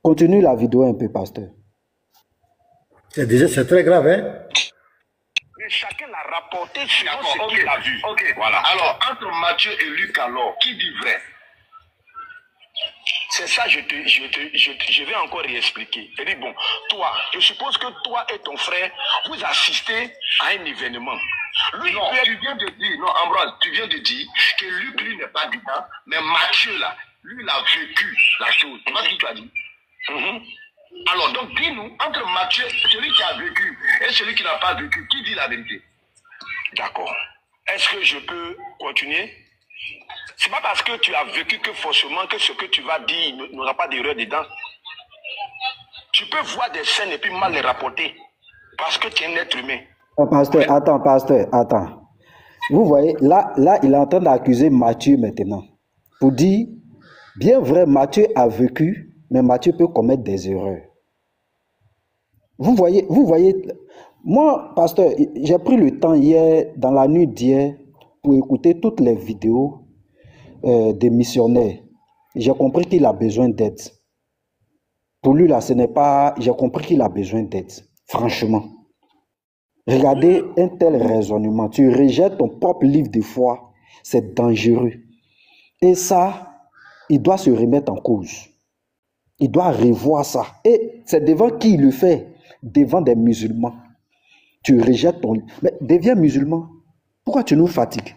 Continue la vidéo un peu, pasteur. C'est très grave, hein? Mais chacun l'a rapporté selon ce qu'il a vu. Ok, voilà. Alors, entre Matthieu et Luc, alors, qui dit vrai? C'est ça, je vais encore réexpliquer. Je dis, bon, toi, je suppose que toi et ton frère, vous assistez à un événement. Lui, non, tu viens de dire, non, Ambroise, tu viens de dire que Luc, lui, n'est pas dedans, mais Matthieu, là, lui, il a vécu la chose. C'est pas ce que tu as dit. Alors, donc, dis-nous, entre Matthieu, celui qui a vécu et celui qui n'a pas vécu, qui dit la vérité? D'accord. Est-ce que je peux continuer? C'est pas parce que tu as vécu que forcément que ce que tu vas dire n'aura pas d'erreur dedans. Tu peux voir des scènes et puis mal les rapporter parce que tu es un être humain. Oh, pasteur, attends. Vous voyez, là, il est en train d'accuser Matthieu maintenant. Pour dire, bien vrai, Matthieu a vécu, mais Matthieu peut commettre des erreurs. Vous voyez, moi, pasteur, j'ai pris le temps hier, dans la nuit d'hier, pour écouter toutes les vidéos des missionnaires. J'ai compris qu'il a besoin d'aide. Pour lui, là, ce n'est pas... J'ai compris qu'il a besoin d'aide. Franchement. Regardez un tel raisonnement. Tu rejettes ton propre livre de foi. C'est dangereux. Et ça, il doit se remettre en cause. Il doit revoir ça. Et c'est devant qui il le fait? Devant des musulmans. Tu rejettes ton livre. Mais deviens musulman. Pourquoi tu nous fatigues?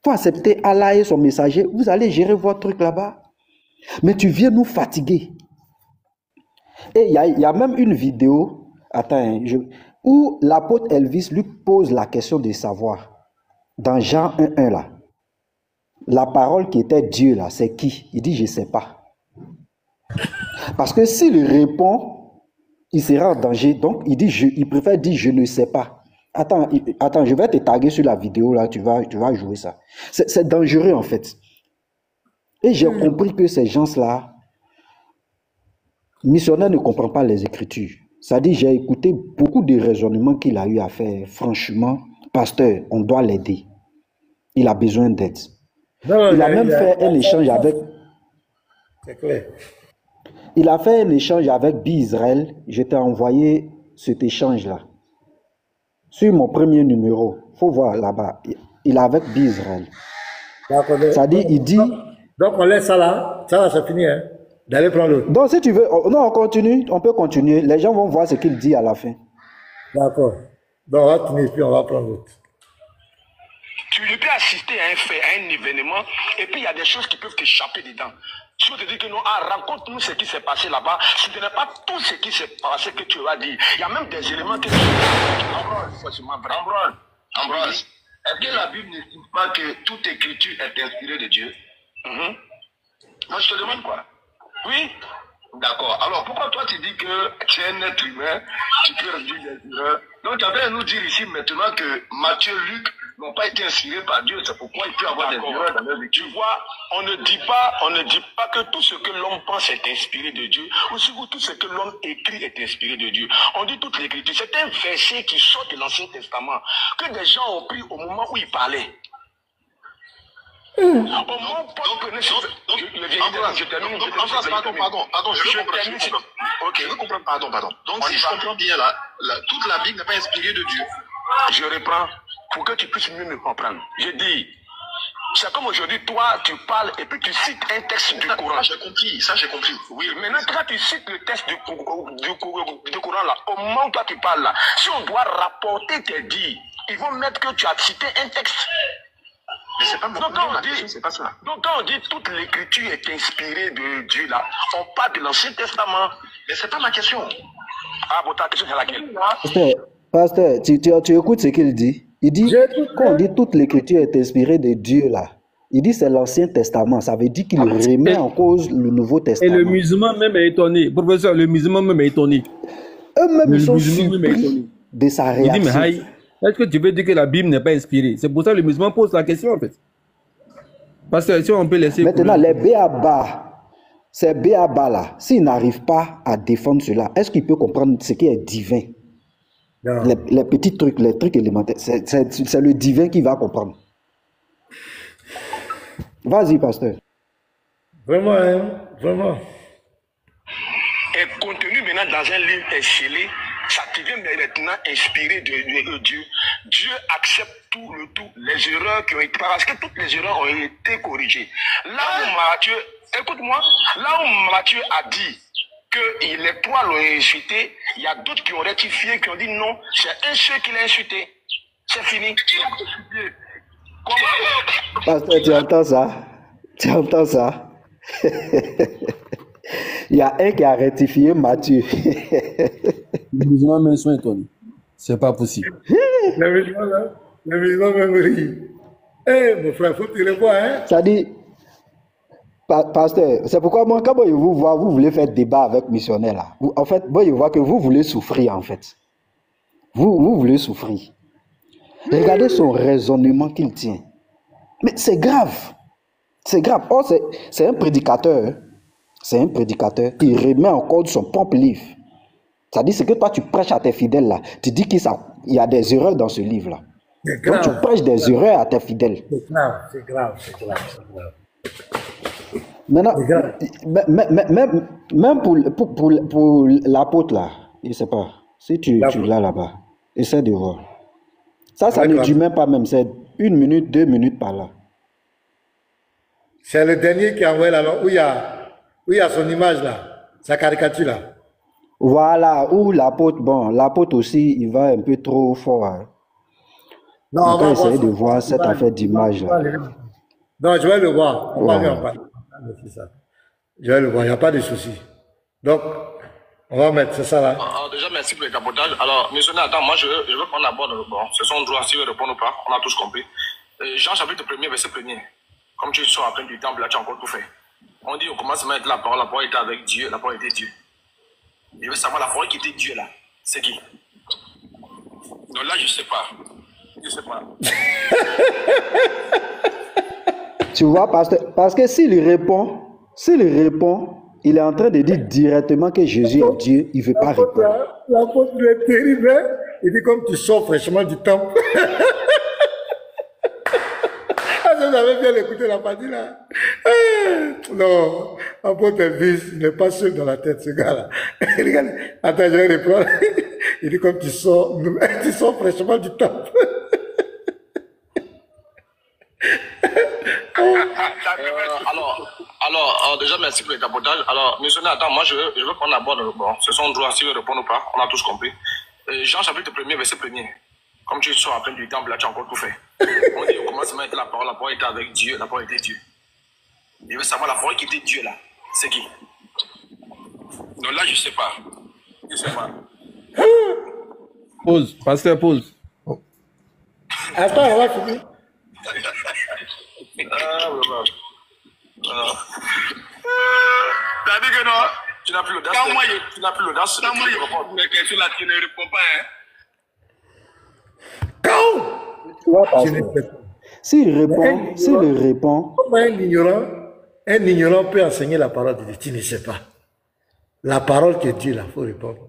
Il faut accepter Allah et son messager. Vous allez gérer votre truc là-bas. Mais tu viens nous fatiguer. Et il y a même une vidéo, où l'apôtre Elvis lui pose la question de savoir. Dans Jean 1.1 là. La parole qui était Dieu là, c'est qui? Il dit je ne sais pas. Parce que s'il répond, il sera en danger. Donc il préfère dire je ne sais pas. Attends, je vais te taguer sur la vidéo là, tu vas jouer ça. C'est dangereux en fait. Et j'ai compris que ces gens-là, missionnaire ne comprend pas les Écritures. Ça dit, j'ai écouté beaucoup de raisonnements qu'il a eu à faire. Franchement, pasteur, on doit l'aider. Il a besoin d'aide. Il a même fait un échange avec... C'est clair. Il a fait un échange avec Bi-Israël. Je t'ai envoyé cet échange-là. Sur mon premier numéro, il faut voir là-bas. Il est avec Bi-Israël. Ça dit, il dit... Donc on laisse ça là. Ça là, c'est fini, hein. D'aller prendre l'autre. Donc si tu veux... Non, on continue. On peut continuer. Les gens vont voir ce qu'il dit à la fin. D'accord. Donc on va finir, puis on va prendre l'autre. Tu peux assister à un fait, à un événement, et puis il y a des choses qui peuvent t'échapper dedans. Si on te dit que non, raconte-nous ce qui s'est passé là-bas, ce n'est pas tout ce qui s'est passé que tu vas dire. Il y a même des éléments que tu Ambroise, est-ce que la Bible ne dit pas que toute écriture est inspirée de Dieu? Moi, je te demande quoi? Oui. D'accord. Alors, pourquoi toi, tu dis que tu es un être humain, tu peux réduire les erreurs? Donc, tu vas nous dire ici maintenant que Matthieu, Luc n'ont pas été inspirés par Dieu. C'est pourquoi il peut y avoir des erreurs dans leur vie. Tu vois, on ne dit pas que tout ce que l'homme pense est inspiré de Dieu, ou surtout tout ce que l'homme écrit est inspiré de Dieu. On dit toute l'écriture. C'est un verset qui sort de l'Ancien Testament, que des gens ont pris au moment où il parlait. Pardon, je veux comprendre, pardon. Donc, si je comprends bien là, toute la Bible n'est pas inspirée de Dieu. Je reprends pour que tu puisses mieux me comprendre. Je dis, c'est comme aujourd'hui, toi, tu parles et puis tu cites un texte du Coran. Ça, j'ai compris. Oui, maintenant, quand tu cites le texte du Coran là, au moment où toi tu parles là, si on doit rapporter tes dires, ils vont mettre que tu as cité un texte. Mais c'est pas mon problème, c'est pas ça. Donc quand on dit toute l'écriture est inspirée de Dieu là, on parle de l'Ancien Testament. Mais c'est pas ma question. Ah bon, ta question c'est laquelle? Pasteur, tu écoutes ce qu'il dit. Il dit, quand on dit toute l'écriture est inspirée de Dieu, là, il dit c'est l'Ancien Testament. Ça veut dire qu'il remet en cause le Nouveau Et Testament. le musulman même est étonné. Professeur, le musulman même est étonné. Eux-mêmes, ils sont musulman même est étonné. surpris de sa Il dit, mais réaction. Haï, est-ce que tu veux dire que la Bible n'est pas inspirée? C'est pour ça que le musulman pose la question, en fait. Parce que si on peut laisser... Maintenant, les béabas, ces béabas-là, s'ils n'arrivent pas à défendre cela, est-ce qu'ils peuvent comprendre ce qui est divin? Les petits trucs, les trucs élémentaires, c'est le divin qui va comprendre. Vas-y, pasteur. Vraiment, hein, vraiment. Est contenu maintenant dans un livre scellé, ça devient maintenant inspiré de Dieu. Dieu accepte tout, les erreurs qui ont été, parce que toutes les erreurs ont été corrigées. Là où Matthieu, écoute-moi, là où Matthieu a dit que les trois l'ont insulté, il y a d'autres qui ont rectifié, qui ont dit non, c'est un seul qui l'a insulté. C'est fini. Pasteur, tu entends ça? Tu entends ça? Il y a un qui a rectifié Matthieu. Les musulmans même sont étonnés. C'est pas possible. Les musulmans même rient. Eh, mon frère, faut que tu les vois, hein? Ça dit, pasteur, c'est pourquoi moi, quand je vous vois, vous voulez faire débat avec missionnaire là. En fait, moi, je vois que vous voulez souffrir, en fait. Vous voulez souffrir. Regardez son raisonnement qu'il tient. Mais c'est grave. C'est grave. Oh, c'est un prédicateur. Hein. C'est un prédicateur qui remet en cause son propre livre. Ça dit ce que toi tu prêches à tes fidèles là. Tu dis qu'il y a des erreurs dans ce livre là. Donc tu prêches des erreurs à tes fidèles. C'est grave, c'est grave, c'est grave, c'est grave. Maintenant, même pour l'apôtre là, je ne sais pas, si tu l'as là-bas, essaie de voir. Ça ne dure même pas même, c'est 1 minute, 2 minutes par là. C'est le dernier qui a envoyé là, où il y a son image là, sa caricature là. Voilà, où l'apôtre, bon, l'apôtre aussi, il va un peu trop fort. Hein. Non, on va essayer de voir cette affaire d'image là. Non, je vais le voir. On va lui en parler. Je vais le voir, il n'y a pas de souci. Donc, on va mettre, c'est ça là. Déjà, merci pour le tapotage. Alors, missionnaire, attends, moi je veux qu'on aborde, bon, ce sont droits, si vous répondre ou pas, on a tous compris. Jean chapitre 1er, verset 1er. Comme tu sors à peine du temple, là tu as encore tout fait. On dit au commencement la parole était avec Dieu, la parole était Dieu. Je veux savoir la parole qui était Dieu là, c'est qui? Donc là, je sais pas. Je sais pas. Tu vois, parce que s'il répond, il est en train de dire directement que Jésus est Dieu, il ne veut pas répondre. L'apôtre est terrible, hein? Il dit comme tu sors fraîchement du temple. Vous avez bien écouté la partie là. Non, l'apôtre est vice, il n'est pas seul dans la tête, ce gars-là. Regarde, attends, je vais répondre. Il dit comme tu sors fraîchement du temple. Alors, déjà, merci pour le tapotage. Alors, missionnaire, attends, moi, je veux qu'on aborde, bon, ce sont droits, si vous répondre ou pas, on a tous compris. Jean chapitre 1er, verset 1er. Comme tu sors à peine du temple, là, tu as encore tout fait. On dit au commencement la parole était avec Dieu, la parole était Dieu. Je veux savoir la parole qui était Dieu, là, c'est qui? Donc là, je sais pas. Je sais pas. Pause, pasteur, pause. Attends, on va finir. T'as dit que non, tu n'as plus l'audace. Tu n'as plus l'audace. Quand moi, mes questions là, tu ne réponds pas, hein. S'il répond. Comment un ignorant peut enseigner la parole de Dieu? Tu ne sais pas. La parole que Dieu là, il faut répondre.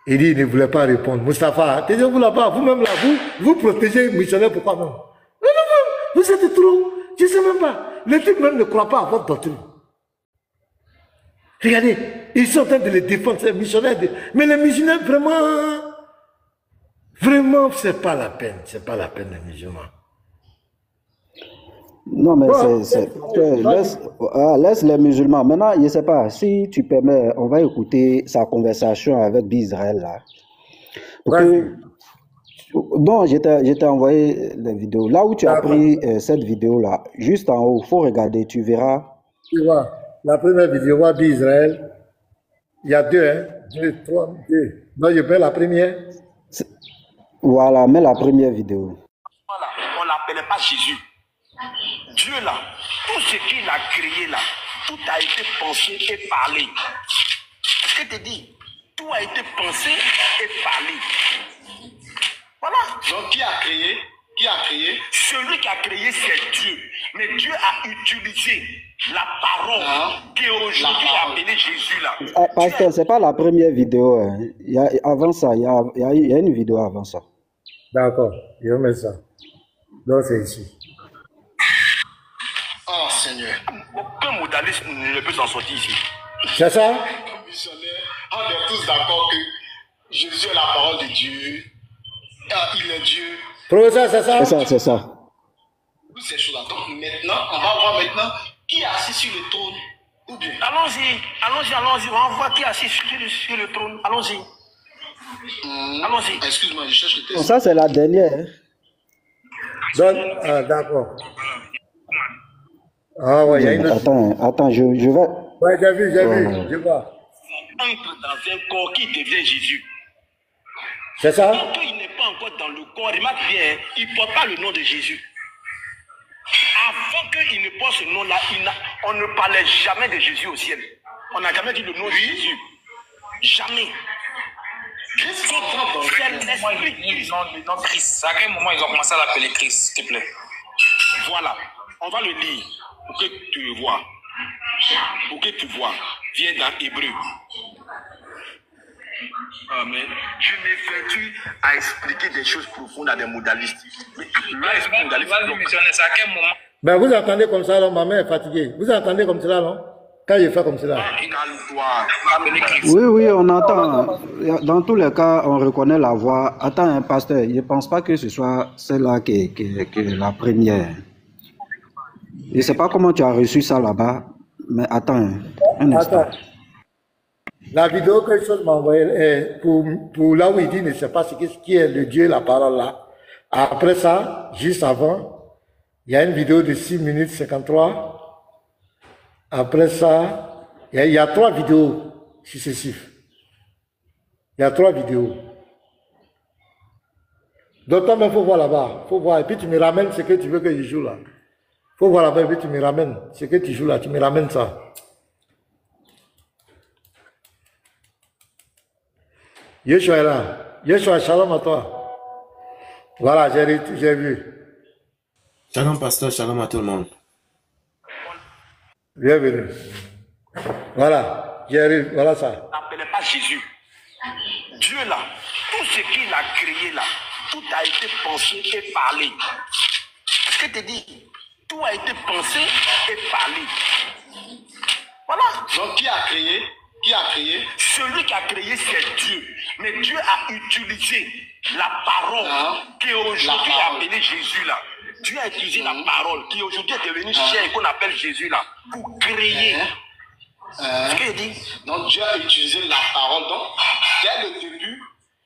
Il dit, il ne voulait pas répondre. Moustapha, vous là-bas, vous-même là, vous protégez missionnaire, pourquoi non? Vous êtes trop. Je ne sais même pas. Les types même ne croient pas à votre doctrine. Regardez, ils sont en train de les défendre, ces missionnaires. Mais les missionnaires, vraiment, c'est pas la peine. C'est pas la peine, les musulmans. Non, mais laisse les musulmans. Maintenant, je ne sais pas, si tu permets, on va écouter sa conversation avec Bizraël là. Non, je t'ai envoyé la vidéo. Là où tu as pris cette vidéo-là, juste en haut, il faut regarder, tu verras. Tu vois, la première vidéo, va d'Israël. Il y a deux, hein? 2, 3, 2. Non, je fais la première. Voilà, mets la première vidéo. Voilà, on ne l'appelait pas Jésus. Dieu là, tout ce qu'il a créé là, tout a été pensé et parlé. Ce que je te dis, tout a été pensé et parlé. Voilà. Donc qui a créé? Qui a créé? Celui qui a créé, c'est Dieu. Mais Dieu a utilisé la parole qui est aujourd'hui appelée Jésus là. Ah, pasteur, c'est pas la première vidéo. Hein. Avant ça, il y a une vidéo avant ça. D'accord, je vais mettre ça. Donc c'est ici. Oh Seigneur, aucun modaliste ne peut s'en sortir ici. C'est ça? Comme missionnaire, on est tous d'accord que Jésus est la parole de Dieu. Il est Dieu. Professeur, c'est ça? C'est ça. Toutes ces choses-là. Donc maintenant, on va voir maintenant qui est assis sur le trône. Ou bien. Allons-y, on va voir qui est assis sur le trône. Allons-y. Allons-y. Excuse-moi, je cherche le texte. Bon, ça, c'est la dernière. Hein. Donc, d'accord. Ah ouais, il y a une autre. Attends, je vais... Ouais, j'ai vu, je vois. Entre dans un corps qui devient Jésus. C'est ça? Tant qu'il n'est pas encore dans le corps, remarque bien, il ne porte pas le nom de Jésus. Avant qu'il ne porte ce nom-là, on ne parlait jamais de Jésus au ciel. On n'a jamais dit le nom de Jésus. Jamais. Christ, c'est l'esprit Christ. Le nom Christ. À quel moment ils ont commencé à l'appeler Christ, s'il te plaît? Voilà. On va le lire pour que tu le vois. Pour que tu vois. Viens dans Hébreu. Amen. Je m'effectue à expliquer des choses profondes à des modalistes. Mais vas-y, missionnaire, c'est à quel moment? Ben vous entendez comme ça, là, ma mère est fatiguée. Vous entendez comme cela, non? Quand je fais comme cela. Oui, on entend. Dans tous les cas, on reconnaît la voix. Attends, un pasteur, je ne pense pas que ce soit celle-là qui est la première. Je ne sais pas comment tu as reçu ça là-bas, mais attends un instant. Attends. La vidéo que chose m'a envoyée, pour là où il dit ne sait pas ce qui est le Dieu, la parole là. Après ça, juste avant, il y a une vidéo de 6 minutes 53. Après ça, il y a 3 vidéos successives. Il y a 3 vidéos. Donc toi-même, il faut voir là-bas. Il faut voir. Et puis tu me ramènes ce que tu veux que je joue là. Il faut voir là-bas et puis tu me ramènes ce que tu joues là. Tu me ramènes ça. Yeshua est là. Yeshua, shalom à toi. Voilà, j'ai vu. Shalom, pasteur, shalom à tout le monde. Bienvenue. Voilà, j'ai vu, voilà ça. N'appelez pas Jésus. Dieu là, tout ce qu'il a créé là, tout a été pensé et parlé. Ce que je te dis, tout a été pensé et parlé. Voilà. Donc qui a créé? Qui a créé? Celui qui a créé, c'est Dieu. Mais Dieu a utilisé la parole qui est aujourd'hui appelée Jésus là. Dieu a utilisé la parole qui aujourd'hui est devenue chair et qu'on appelle Jésus là pour créer. Ce qu'il dit. Donc Dieu a utilisé la parole. Donc, dès le début,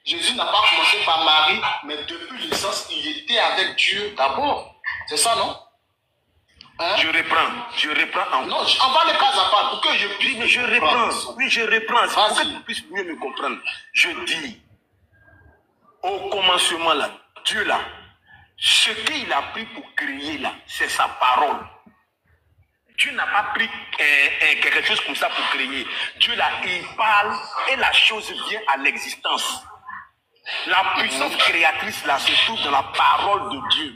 Jésus n'a pas commencé par Marie, mais depuis l'essence, il était avec Dieu d'abord. C'est ça, non? Je reprends encore. Non, on va les pas à part pour que je puisse. Mais je reprends. Oui, je reprends. Pour que tu puisses mieux me comprendre. Je dis, au commencement là, Dieu là, ce qu'il a pris pour créer là, c'est sa parole. Dieu n'a pas pris quelque chose comme ça pour créer. Dieu là, il parle et la chose vient à l'existence. La puissance créatrice là se trouve dans la parole de Dieu.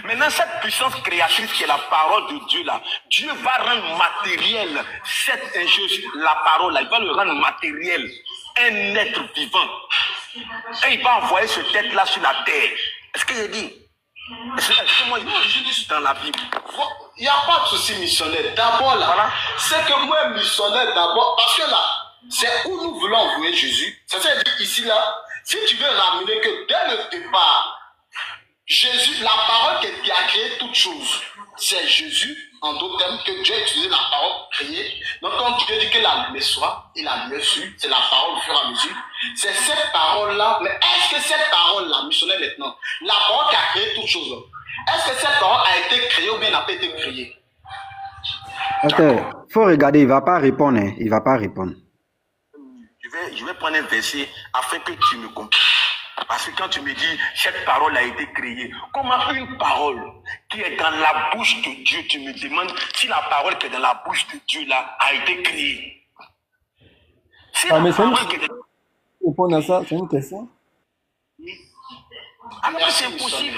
Maintenant, cette puissance créatrice qui est la parole de Dieu là, Dieu va rendre matériel cette chose, la parole là, il va le rendre matériel, un être vivant. Et il va envoyer ce tête là sur la terre. Est-ce que j'ai dit? Est-ce que moi, je dis dans la Bible? Il n'y a pas de souci missionnaire. D'abord là, voilà. C'est que moi, missionnaire d'abord, parce que là, c'est où nous voulons envoyer Jésus. C'est-à-dire ici là, si tu veux ramener que dès le départ, Jésus, la parole qui a créé toutes choses, c'est Jésus, en d'autres termes, que Dieu a utilisé la parole pour créer. Donc quand Dieu dit que la lumière soit, et la lumière fut, c'est la parole au fur et à mesure. C'est cette parole-là, mais est-ce que cette parole-là, missionnaire maintenant, la parole qui a créé toutes choses, est-ce que cette parole a été créée ou bien n'a pas été créée? Ok, faut regarder, il ne va pas répondre, hein. Il ne va pas répondre. Je vais prendre un verset afin que tu me comprennes. Parce que quand tu me dis, cette parole a été créée, comment une parole qui est dans la bouche de Dieu, tu me demandes si la parole qui est dans la bouche de Dieu là a été créée. Si Ah, la mais c'est parole qui est dans... répondre à ça, c'est une question. Alors que c'est impossible.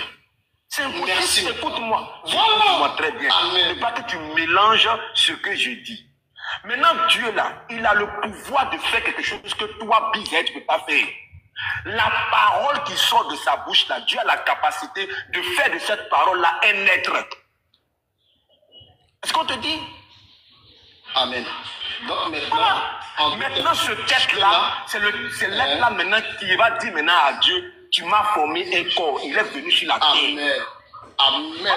C'est impossible. Écoute-moi. Écoute-moi très bien. Ne pas que tu mélanges ce que je dis. Maintenant, Dieu là, il a le pouvoir de faire quelque chose que toi, Bizet, tu ne peux pas faire. La parole qui sort de sa bouche là, Dieu a la capacité de faire de cette parole là un être. Est-ce qu'on te dit? Amen. Donc maintenant, ce tête là, c'est l'être là maintenant qui va dire maintenant à Dieu, tu m'as formé un corps, il est venu sur la terre. Amen. Amen.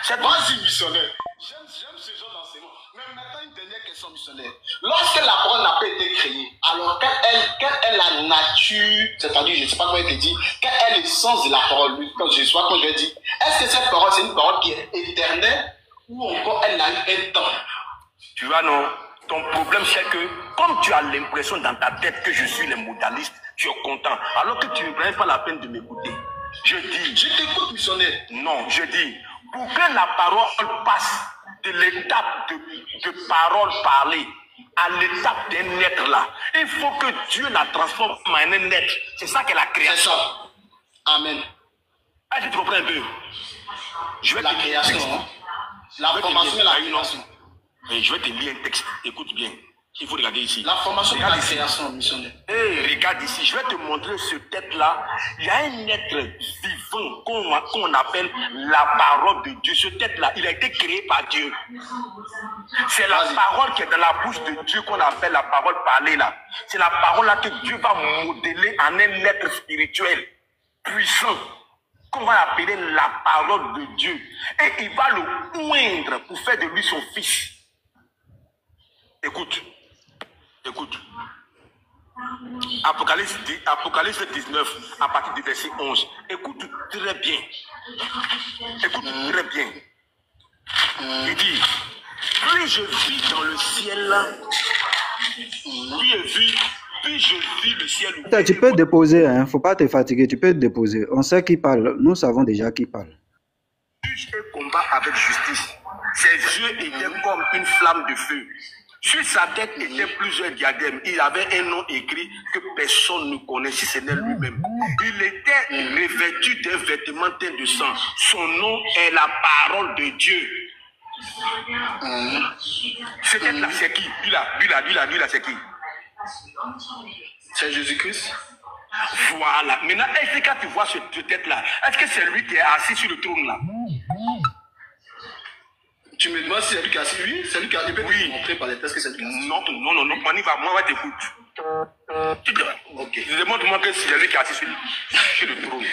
Vas-y, missionnaire. J'aime ce genre d'enseignement. Mais maintenant, une dernière question, missionnaire. Lorsque la parole n'a pas été créée, alors quelle est la nature, c'est-à-dire, je ne sais pas comment il te dit, quel est l'essence de la parole? Quand je vais dire, est-ce que cette parole, c'est une parole qui est éternelle ou encore elle a eu un temps? Tu vois, non? Ton problème, c'est que, comme tu as l'impression dans ta tête que je suis le modaliste, tu es content, alors que tu ne prends pas la peine de m'écouter. Je dis, je t'écoute, missionnaire. Non, je dis, pour que la parole passe de l'étape de parole parlée à l'étape d'un être là, il faut que Dieu la transforme en un être. C'est ça qu'est la création. C'est ça. Amen. Est-ce que tu comprends un peu? Je vais la création, hein? La formation et la création. Je vais te lire un texte, écoute bien. Il faut regarder ici. La formation et la création, missionnaire. Regarde ici, je vais te montrer ce tête-là. Il y a un être vivant qu'on appelle la parole de Dieu. Ce tête-là, il a été créé par Dieu. C'est la parole qui est dans la bouche de Dieu qu'on appelle la parole parlée là. C'est la parole là que Dieu va modeler en un être spirituel, puissant, qu'on va appeler la parole de Dieu. Et il va le oindre pour faire de lui son fils. Écoute. Écoute, Apocalypse 19, à partir du verset 11. Écoute très bien. Écoute très bien. Il dit, plus je vis dans le ciel, plus je vis le ciel. Attends, tu peux déposer, hein. Faut pas te fatiguer, tu peux déposer. On sait qui parle, nous savons déjà qui parle. Juge et combat avec justice. Ses yeux étaient comme une flamme de feu. Sur sa tête étaient plusieurs diadèmes. Il avait un nom écrit que personne ne connaît si ce n'est lui-même. Il était revêtu d'un vêtement teint de sang. Son nom est la parole de Dieu. Cette tête-là, c'est qui? Lui là, c'est qui? C'est Jésus-Christ. Voilà. Maintenant, est-ce que quand tu vois cette tête-là, est-ce que c'est lui qui est assis sur le trône là? Tu me demandes si c'est lui qui a assis? Oui, c'est lui qui a assis. Oui. Montrer par les tests que c'est lui qui a assis. Non, on y va, moi, t'écoute. Ok. Demande-moi que c'est lui qui a assis sur le trône.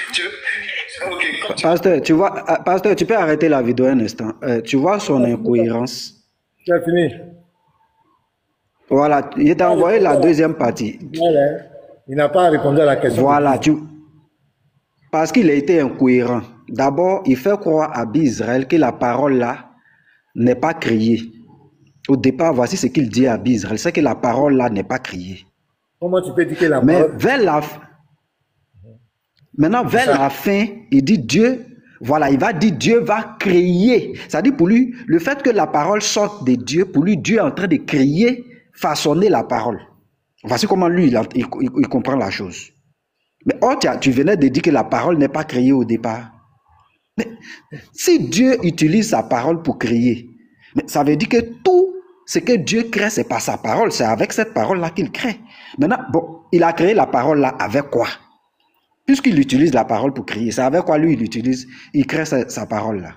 Ok. Pasteur, tu vois, pasteur, tu peux arrêter la vidéo un instant. Tu vois son incohérence. Tu as fini. Voilà, il t'a envoyé la deuxième partie. Voilà. Il n'a pas répondu à la question. Voilà, parce qu'il a été incohérent. D'abord, il fait croire à Israël que la parole là n'est pas créée. Au départ, voici ce qu'il dit à Israël, c'est que la parole là n'est pas créée. Comment tu peux dire que la Mais parole... vers la fin, il dit Dieu, voilà, il va dire Dieu va créer. C'est-à-dire pour lui, le fait que la parole sorte de Dieu, pour lui, Dieu est en train de créer, façonner la parole. Voici comment lui, il comprend la chose. Mais tu venais de dire que la parole n'est pas créée au départ. Mais si Dieu utilise sa parole pour créer, mais ça veut dire que tout ce que Dieu crée, c'est pas sa parole, c'est avec cette parole-là qu'il crée. Maintenant, bon, il a créé la parole-là avec quoi? Puisqu'il utilise la parole pour créer, c'est avec quoi lui il crée sa parole-là?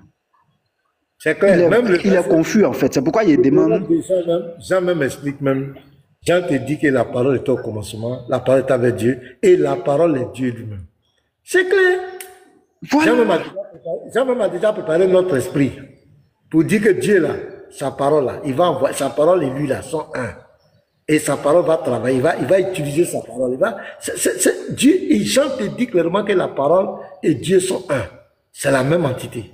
C'est clair. Il est confus en fait, c'est pourquoi il demande... Jean même explique même, Jean te dit que la parole est au commencement, la parole est avec Dieu, et la parole est Dieu lui-même. C'est clair. Voilà. Jean même a déjà préparé notre esprit pour dire que Dieu là, sa parole là, il va envoyer, sa parole et lui là sont un. Et sa parole va travailler, il va utiliser sa parole. Dieu, Jean te dit clairement que la parole et Dieu sont un. C'est la même entité.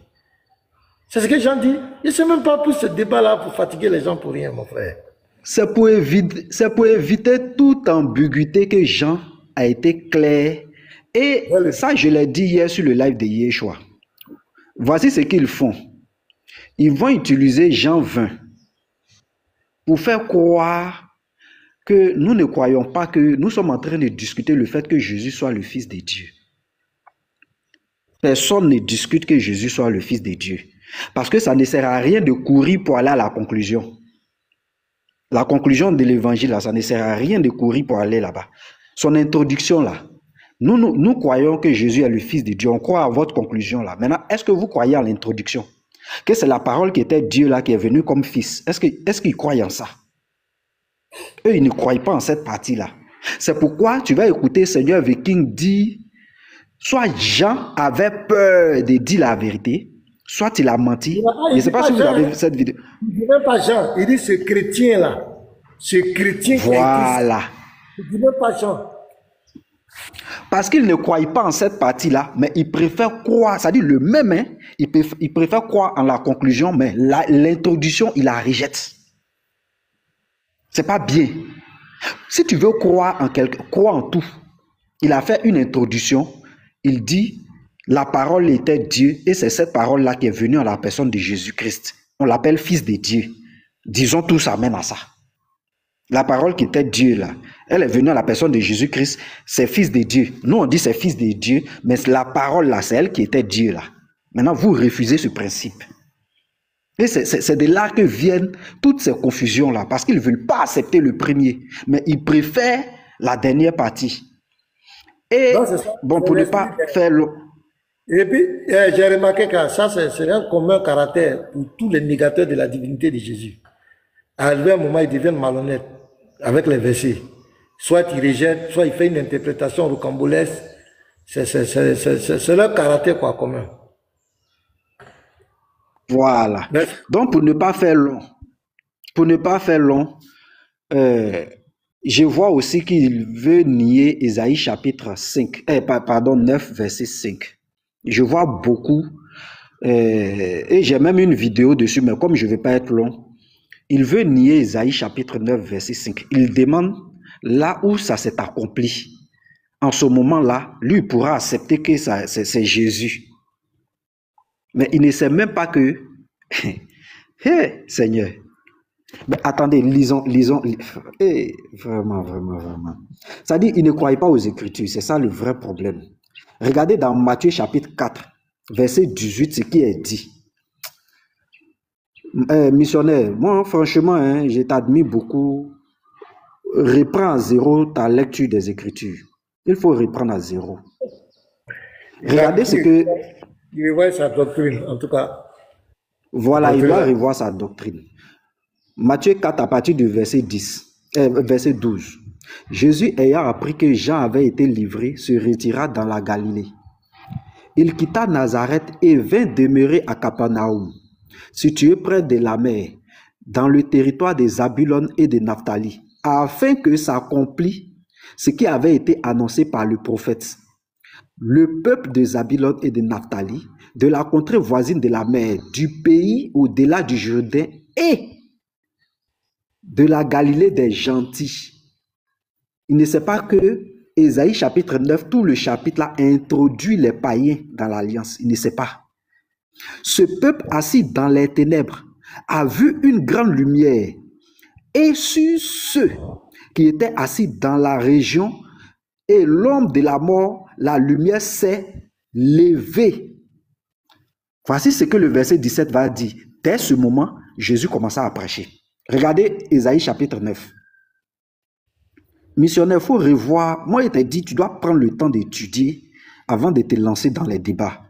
C'est ce que Jean dit. Il ne sait même pas pour ce débat là pour fatiguer les gens pour rien, mon frère. C'est pour éviter toute ambiguïté que Jean a été clair Et ça, je l'ai dit hier sur le live de Yeshua. Voici ce qu'ils font. Ils vont utiliser Jean 20 pour faire croire que nous ne croyons pas que nous sommes en train de discuter le fait que Jésus soit le Fils de Dieu. Personne ne discute que Jésus soit le Fils de Dieu. Parce que ça ne sert à rien de courir pour aller à la conclusion. La conclusion de l'évangile, là, ça ne sert à rien de courir pour aller là-bas. Son introduction, là, nous croyons que Jésus est le Fils de Dieu. On croit à votre conclusion, là. Maintenant, est-ce que vous croyez à l'introduction? Que c'est la parole qui était Dieu, là, qui est venu comme Fils. Est-ce qu'ils croient en ça? Eux, ils ne croient pas en cette partie-là. C'est pourquoi tu vas écouter Seigneur Viking dire, soit Jean avait peur de dire la vérité, soit il a menti. Je ne sais pas si vous avez vu cette vidéo. Il ne dit même pas Jean, il dit ce chrétien-là. Ce chrétien qui voilà. Il ne dit même pas Jean. Parce qu'ils ne croient pas en cette partie-là, mais ils préfèrent croire, c'est-à-dire le même, hein, ils préfèrent croire en la conclusion, mais l'introduction, ils la rejettent. C'est pas bien. Si tu veux croire en crois en tout. Il a fait une introduction. Il dit, la parole était Dieu, et c'est cette parole-là qui est venue en la personne de Jésus-Christ. On l'appelle Fils de Dieu. Disons tous amen à ça. La parole qui était Dieu, là, elle est venue en la personne de Jésus-Christ, c'est Fils de Dieu. Nous, on dit c'est Fils de Dieu, mais la parole, là, c'est elle qui était Dieu, là. Maintenant, vous refusez ce principe. Et c'est de là que viennent toutes ces confusions-là, parce qu'ils ne veulent pas accepter le premier, mais ils préfèrent la dernière partie. Et, non, bon, pour ne pas faire le... Et puis, j'ai remarqué que ça, c'est un commun caractère pour tous les négateurs de la divinité de Jésus. Arrivé un moment, ils deviennent malhonnêtes avec les versets. Soit ils rejettent, soit ils font une interprétation rocambolesque. C'est leur caractère, quoi, commun. Voilà. Donc, pour ne pas faire long, je vois aussi qu'il veut nier Ésaïe chapitre 9, verset 5. Je vois beaucoup, et j'ai même une vidéo dessus, mais comme je ne vais pas être long, il veut nier Ésaïe chapitre 9, verset 5. Il demande là où ça s'est accompli. En ce moment-là, lui pourra accepter que c'est Jésus. Mais il ne sait même pas que... Hey, Seigneur. Mais attendez, lisons. Hey, vraiment. Ça dit, il ne croit pas aux Écritures. C'est ça le vrai problème. Regardez dans Matthieu chapitre 4, verset 18, ce qui est dit. Missionnaire, moi, franchement, hein, je t'admire beaucoup. Reprends à zéro ta lecture des Écritures. Il faut reprendre à zéro. Regardez ce que... Il revoit sa doctrine, en tout cas. Voilà, il doit revoir sa doctrine. Matthieu 4, à partir du verset 12. Jésus, ayant appris que Jean avait été livré, se retira dans la Galilée. Il quitta Nazareth et vint demeurer à Capernaum, situé près de la mer, dans le territoire des Zabulon et de Naphtali, afin que s'accomplisse ce qui avait été annoncé par le prophète. Le peuple de Zabulon et de Naphtali, de la contrée voisine de la mer, du pays au-delà du Jourdain et de la Galilée des gentils. Il ne sait pas que Ésaïe chapitre 9, tout le chapitre là introduit les païens dans l'alliance. Il ne sait pas. Ce peuple assis dans les ténèbres a vu une grande lumière, et sur ceux qui étaient assis dans la région et l'homme de la mort, la lumière s'est levée. Voici ce que le verset 17 va dire. Dès ce moment, Jésus commença à prêcher. Regardez Ésaïe chapitre 9. Missionnaire, il faut revoir. Moi, il t'a dit, tu dois prendre le temps d'étudier avant de te lancer dans les débats.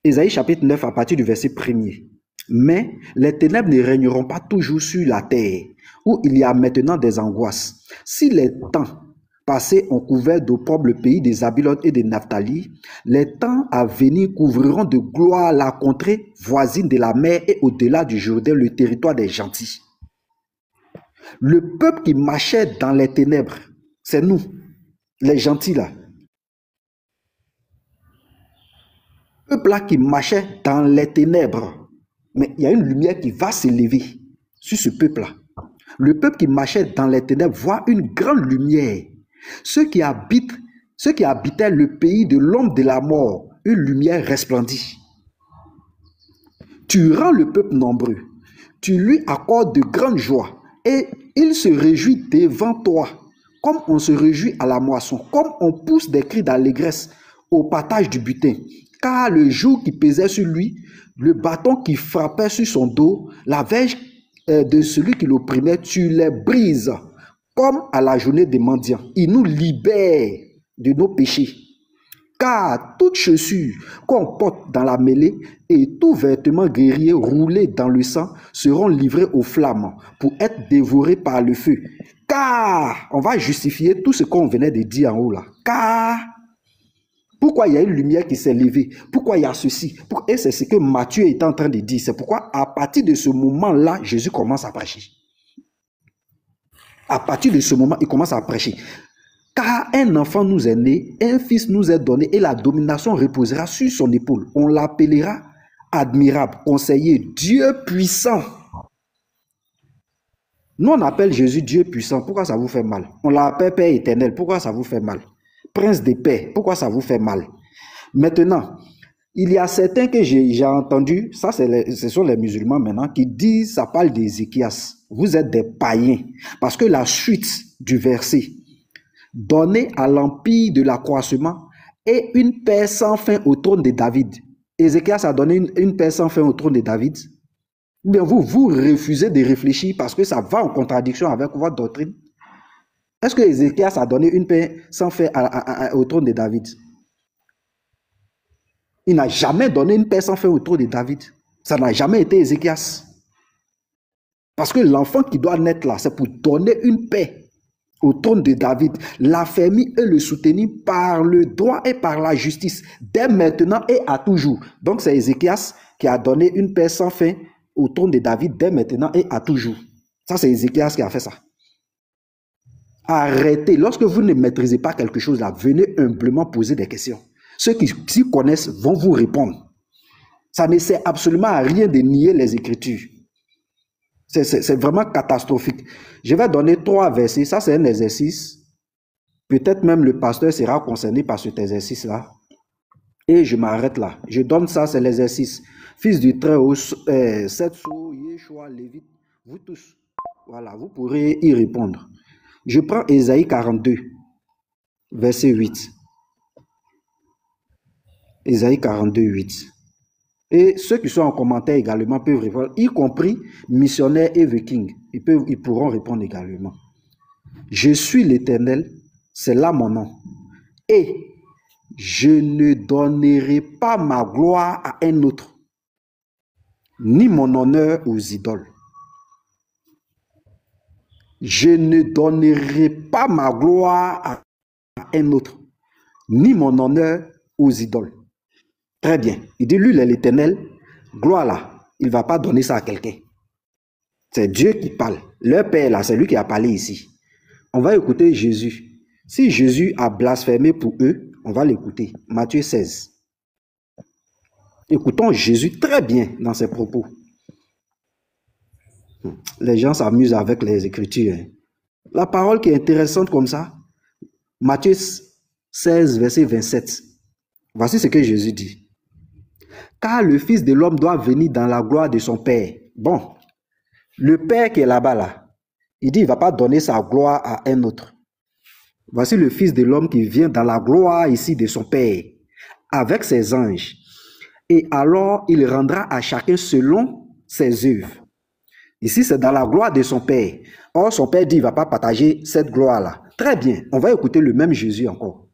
Ésaïe chapitre 9 à partir du verset 1er. Mais les ténèbres ne régneront pas toujours sur la terre, où il y a maintenant des angoisses. Si les temps passés ont couvert d'opprobre le pays des Zabulon et des Naphtali, les temps à venir couvriront de gloire la contrée voisine de la mer et au-delà du Jourdain, le territoire des gentils. Le peuple qui marchait dans les ténèbres, c'est nous, les gentils là. Le peuple là qui marchait dans les ténèbres, mais il y a une lumière qui va s'élever sur ce peuple là. Le peuple qui marchait dans les ténèbres voit une grande lumière. Ceux qui habitent ceux qui habitaient le pays de l'homme de la mort, une lumière resplendit. Tu rends le peuple nombreux, tu lui accordes de grandes joies, et il se réjouit devant toi, comme on se réjouit à la moisson, comme on pousse des cris d'allégresse au partage du butin. Car le joug qui pesait sur lui, le bâton qui frappait sur son dos, la verge de celui qui l'opprimait, tu les brises, comme à la journée des mendiants. Il nous libère de nos péchés. Car toute chaussure qu'on porte dans la mêlée et tout vêtement guerrier roulé dans le sang seront livrés aux flammes pour être dévorés par le feu. Car, on va justifier tout ce qu'on venait de dire en haut là. Car, pourquoi il y a une lumière qui s'est levée? Pourquoi il y a ceci? Et c'est ce que Matthieu est en train de dire. C'est pourquoi à partir de ce moment-là, Jésus commence à prêcher. À partir de ce moment, il commence à prêcher. Car un enfant nous est né, un fils nous est donné, et la domination reposera sur son épaule. On l'appellera admirable, conseiller, Dieu puissant. Nous, on appelle Jésus Dieu puissant. Pourquoi ça vous fait mal? On l'appelle Père éternel. Pourquoi ça vous fait mal? Prince de paix. Pourquoi ça vous fait mal? Maintenant, il y a certains que j'ai entendus, ça ce sont les musulmans maintenant, qui disent, ça parle d'Ézéchias. Vous êtes des païens. Parce que la suite du verset, donner à l'empire de l'accroissement et une paix sans fin au trône de David. Ézéchias a donné une paix sans fin au trône de David. Bien, vous refusez de réfléchir parce que ça va en contradiction avec votre doctrine. Est-ce que Ézéchias a donné une paix sans fin au trône de David? Il n'a jamais donné une paix sans fin au trône de David. Ça n'a jamais été Ézéchias. Parce que l'enfant qui doit naître là, c'est pour donner une paix au trône de David, l'affermir et le soutenir par le droit et par la justice, dès maintenant et à toujours. Donc c'est Ézéchias qui a donné une paix sans fin au trône de David, dès maintenant et à toujours. Ça, c'est Ézéchias qui a fait ça. Arrêtez. Lorsque vous ne maîtrisez pas quelque chose là, venez humblement poser des questions. Ceux qui s'y connaissent vont vous répondre. Ça ne sert absolument à rien de nier les Écritures. C'est vraiment catastrophique. Je vais donner 3 versets. Ça, c'est un exercice. Peut-être même le pasteur sera concerné par cet exercice-là. Et je m'arrête là. Je donne ça, c'est l'exercice. Fils du Très-Haut, Setso, Yeshua, Lévite, vous tous. Voilà, vous pourrez y répondre. Je prends Ésaïe 42, verset 8. Ésaïe 42, 8. Et ceux qui sont en commentaire également peuvent répondre, y compris missionnaires et vikings. Ils pourront répondre également. Je suis l'Éternel, c'est là mon nom. Et je ne donnerai pas ma gloire à un autre, ni mon honneur aux idoles. Je ne donnerai pas ma gloire à un autre, ni mon honneur aux idoles. Très bien. Il dit, lui, il est l'Éternel, gloire là. Il ne va pas donner ça à quelqu'un. C'est Dieu qui parle. Leur Père là, c'est lui qui a parlé ici. On va écouter Jésus. Si Jésus a blasphémé pour eux, on va l'écouter. Matthieu 16. Écoutons Jésus très bien dans ses propos. Les gens s'amusent avec les Écritures. La parole qui est intéressante comme ça, Matthieu 16, verset 27. Voici ce que Jésus dit. Car le Fils de l'homme doit venir dans la gloire de son Père. Bon, le Père qui est là-bas, là, il dit, il ne va pas donner sa gloire à un autre. Voici le Fils de l'homme qui vient dans la gloire ici de son Père, avec ses anges. Et alors, il rendra à chacun selon ses œuvres. Ici, c'est dans la gloire de son Père. Or, son Père dit, il ne va pas partager cette gloire-là. Très bien, on va écouter le même Jésus encore.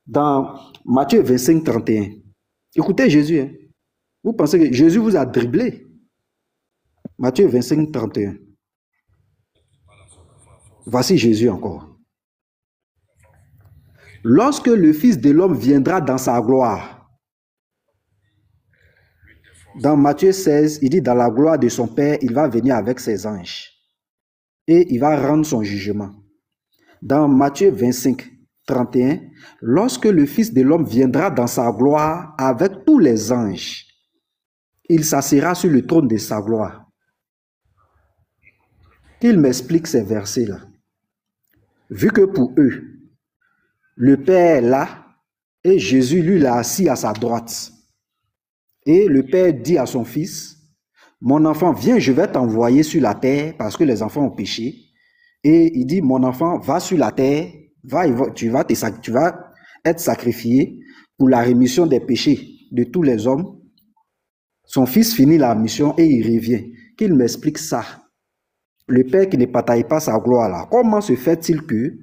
Dans Matthieu 25, 31. Écoutez Jésus. Hein. Vous pensez que Jésus vous a dribblé? Matthieu 25, 31. Voici Jésus encore. Lorsque le Fils de l'homme viendra dans sa gloire. Dans Matthieu 16, il dit, dans la gloire de son Père, il va venir avec ses anges. Et il va rendre son jugement. Dans Matthieu 25, 31, lorsque le Fils de l'homme viendra dans sa gloire avec tous les anges, il s'assiera sur le trône de sa gloire. Qu'il m'explique ces versets-là. Vu que pour eux, Le Père est là et Jésus, lui, l'a assis à sa droite. Et le Père dit à son Fils, mon enfant, viens, je vais t'envoyer sur la terre parce que les enfants ont péché. Et il dit, mon enfant, va sur la terre, tu vas être sacrifié pour la rémission des péchés de tous les hommes. Son fils finit la mission et il revient. Qu'il m'explique ça. Le Père qui ne partage pas sa gloire là. Comment se fait-il que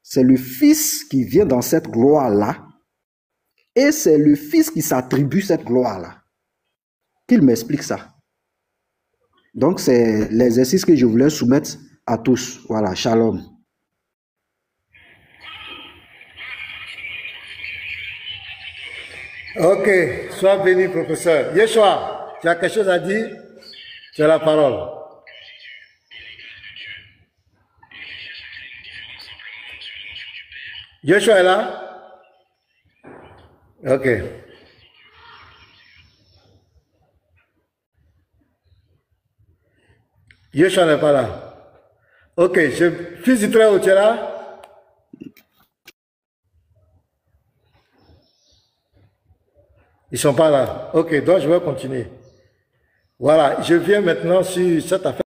c'est le Fils qui vient dans cette gloire-là et c'est le Fils qui s'attribue cette gloire-là? Qu'il m'explique ça. Donc, c'est l'exercice que je voulais soumettre à tous. Voilà, shalom. Ok, sois béni, professeur. Yeshua, tu as quelque chose à dire? Tu as la parole. Yeshua est là? Ok. Yeshua n'est pas là. Ok, fils du Très-Haut, tu es là? Ils ne sont pas là. Ok, donc je vais continuer. Voilà, je viens maintenant sur cette affaire.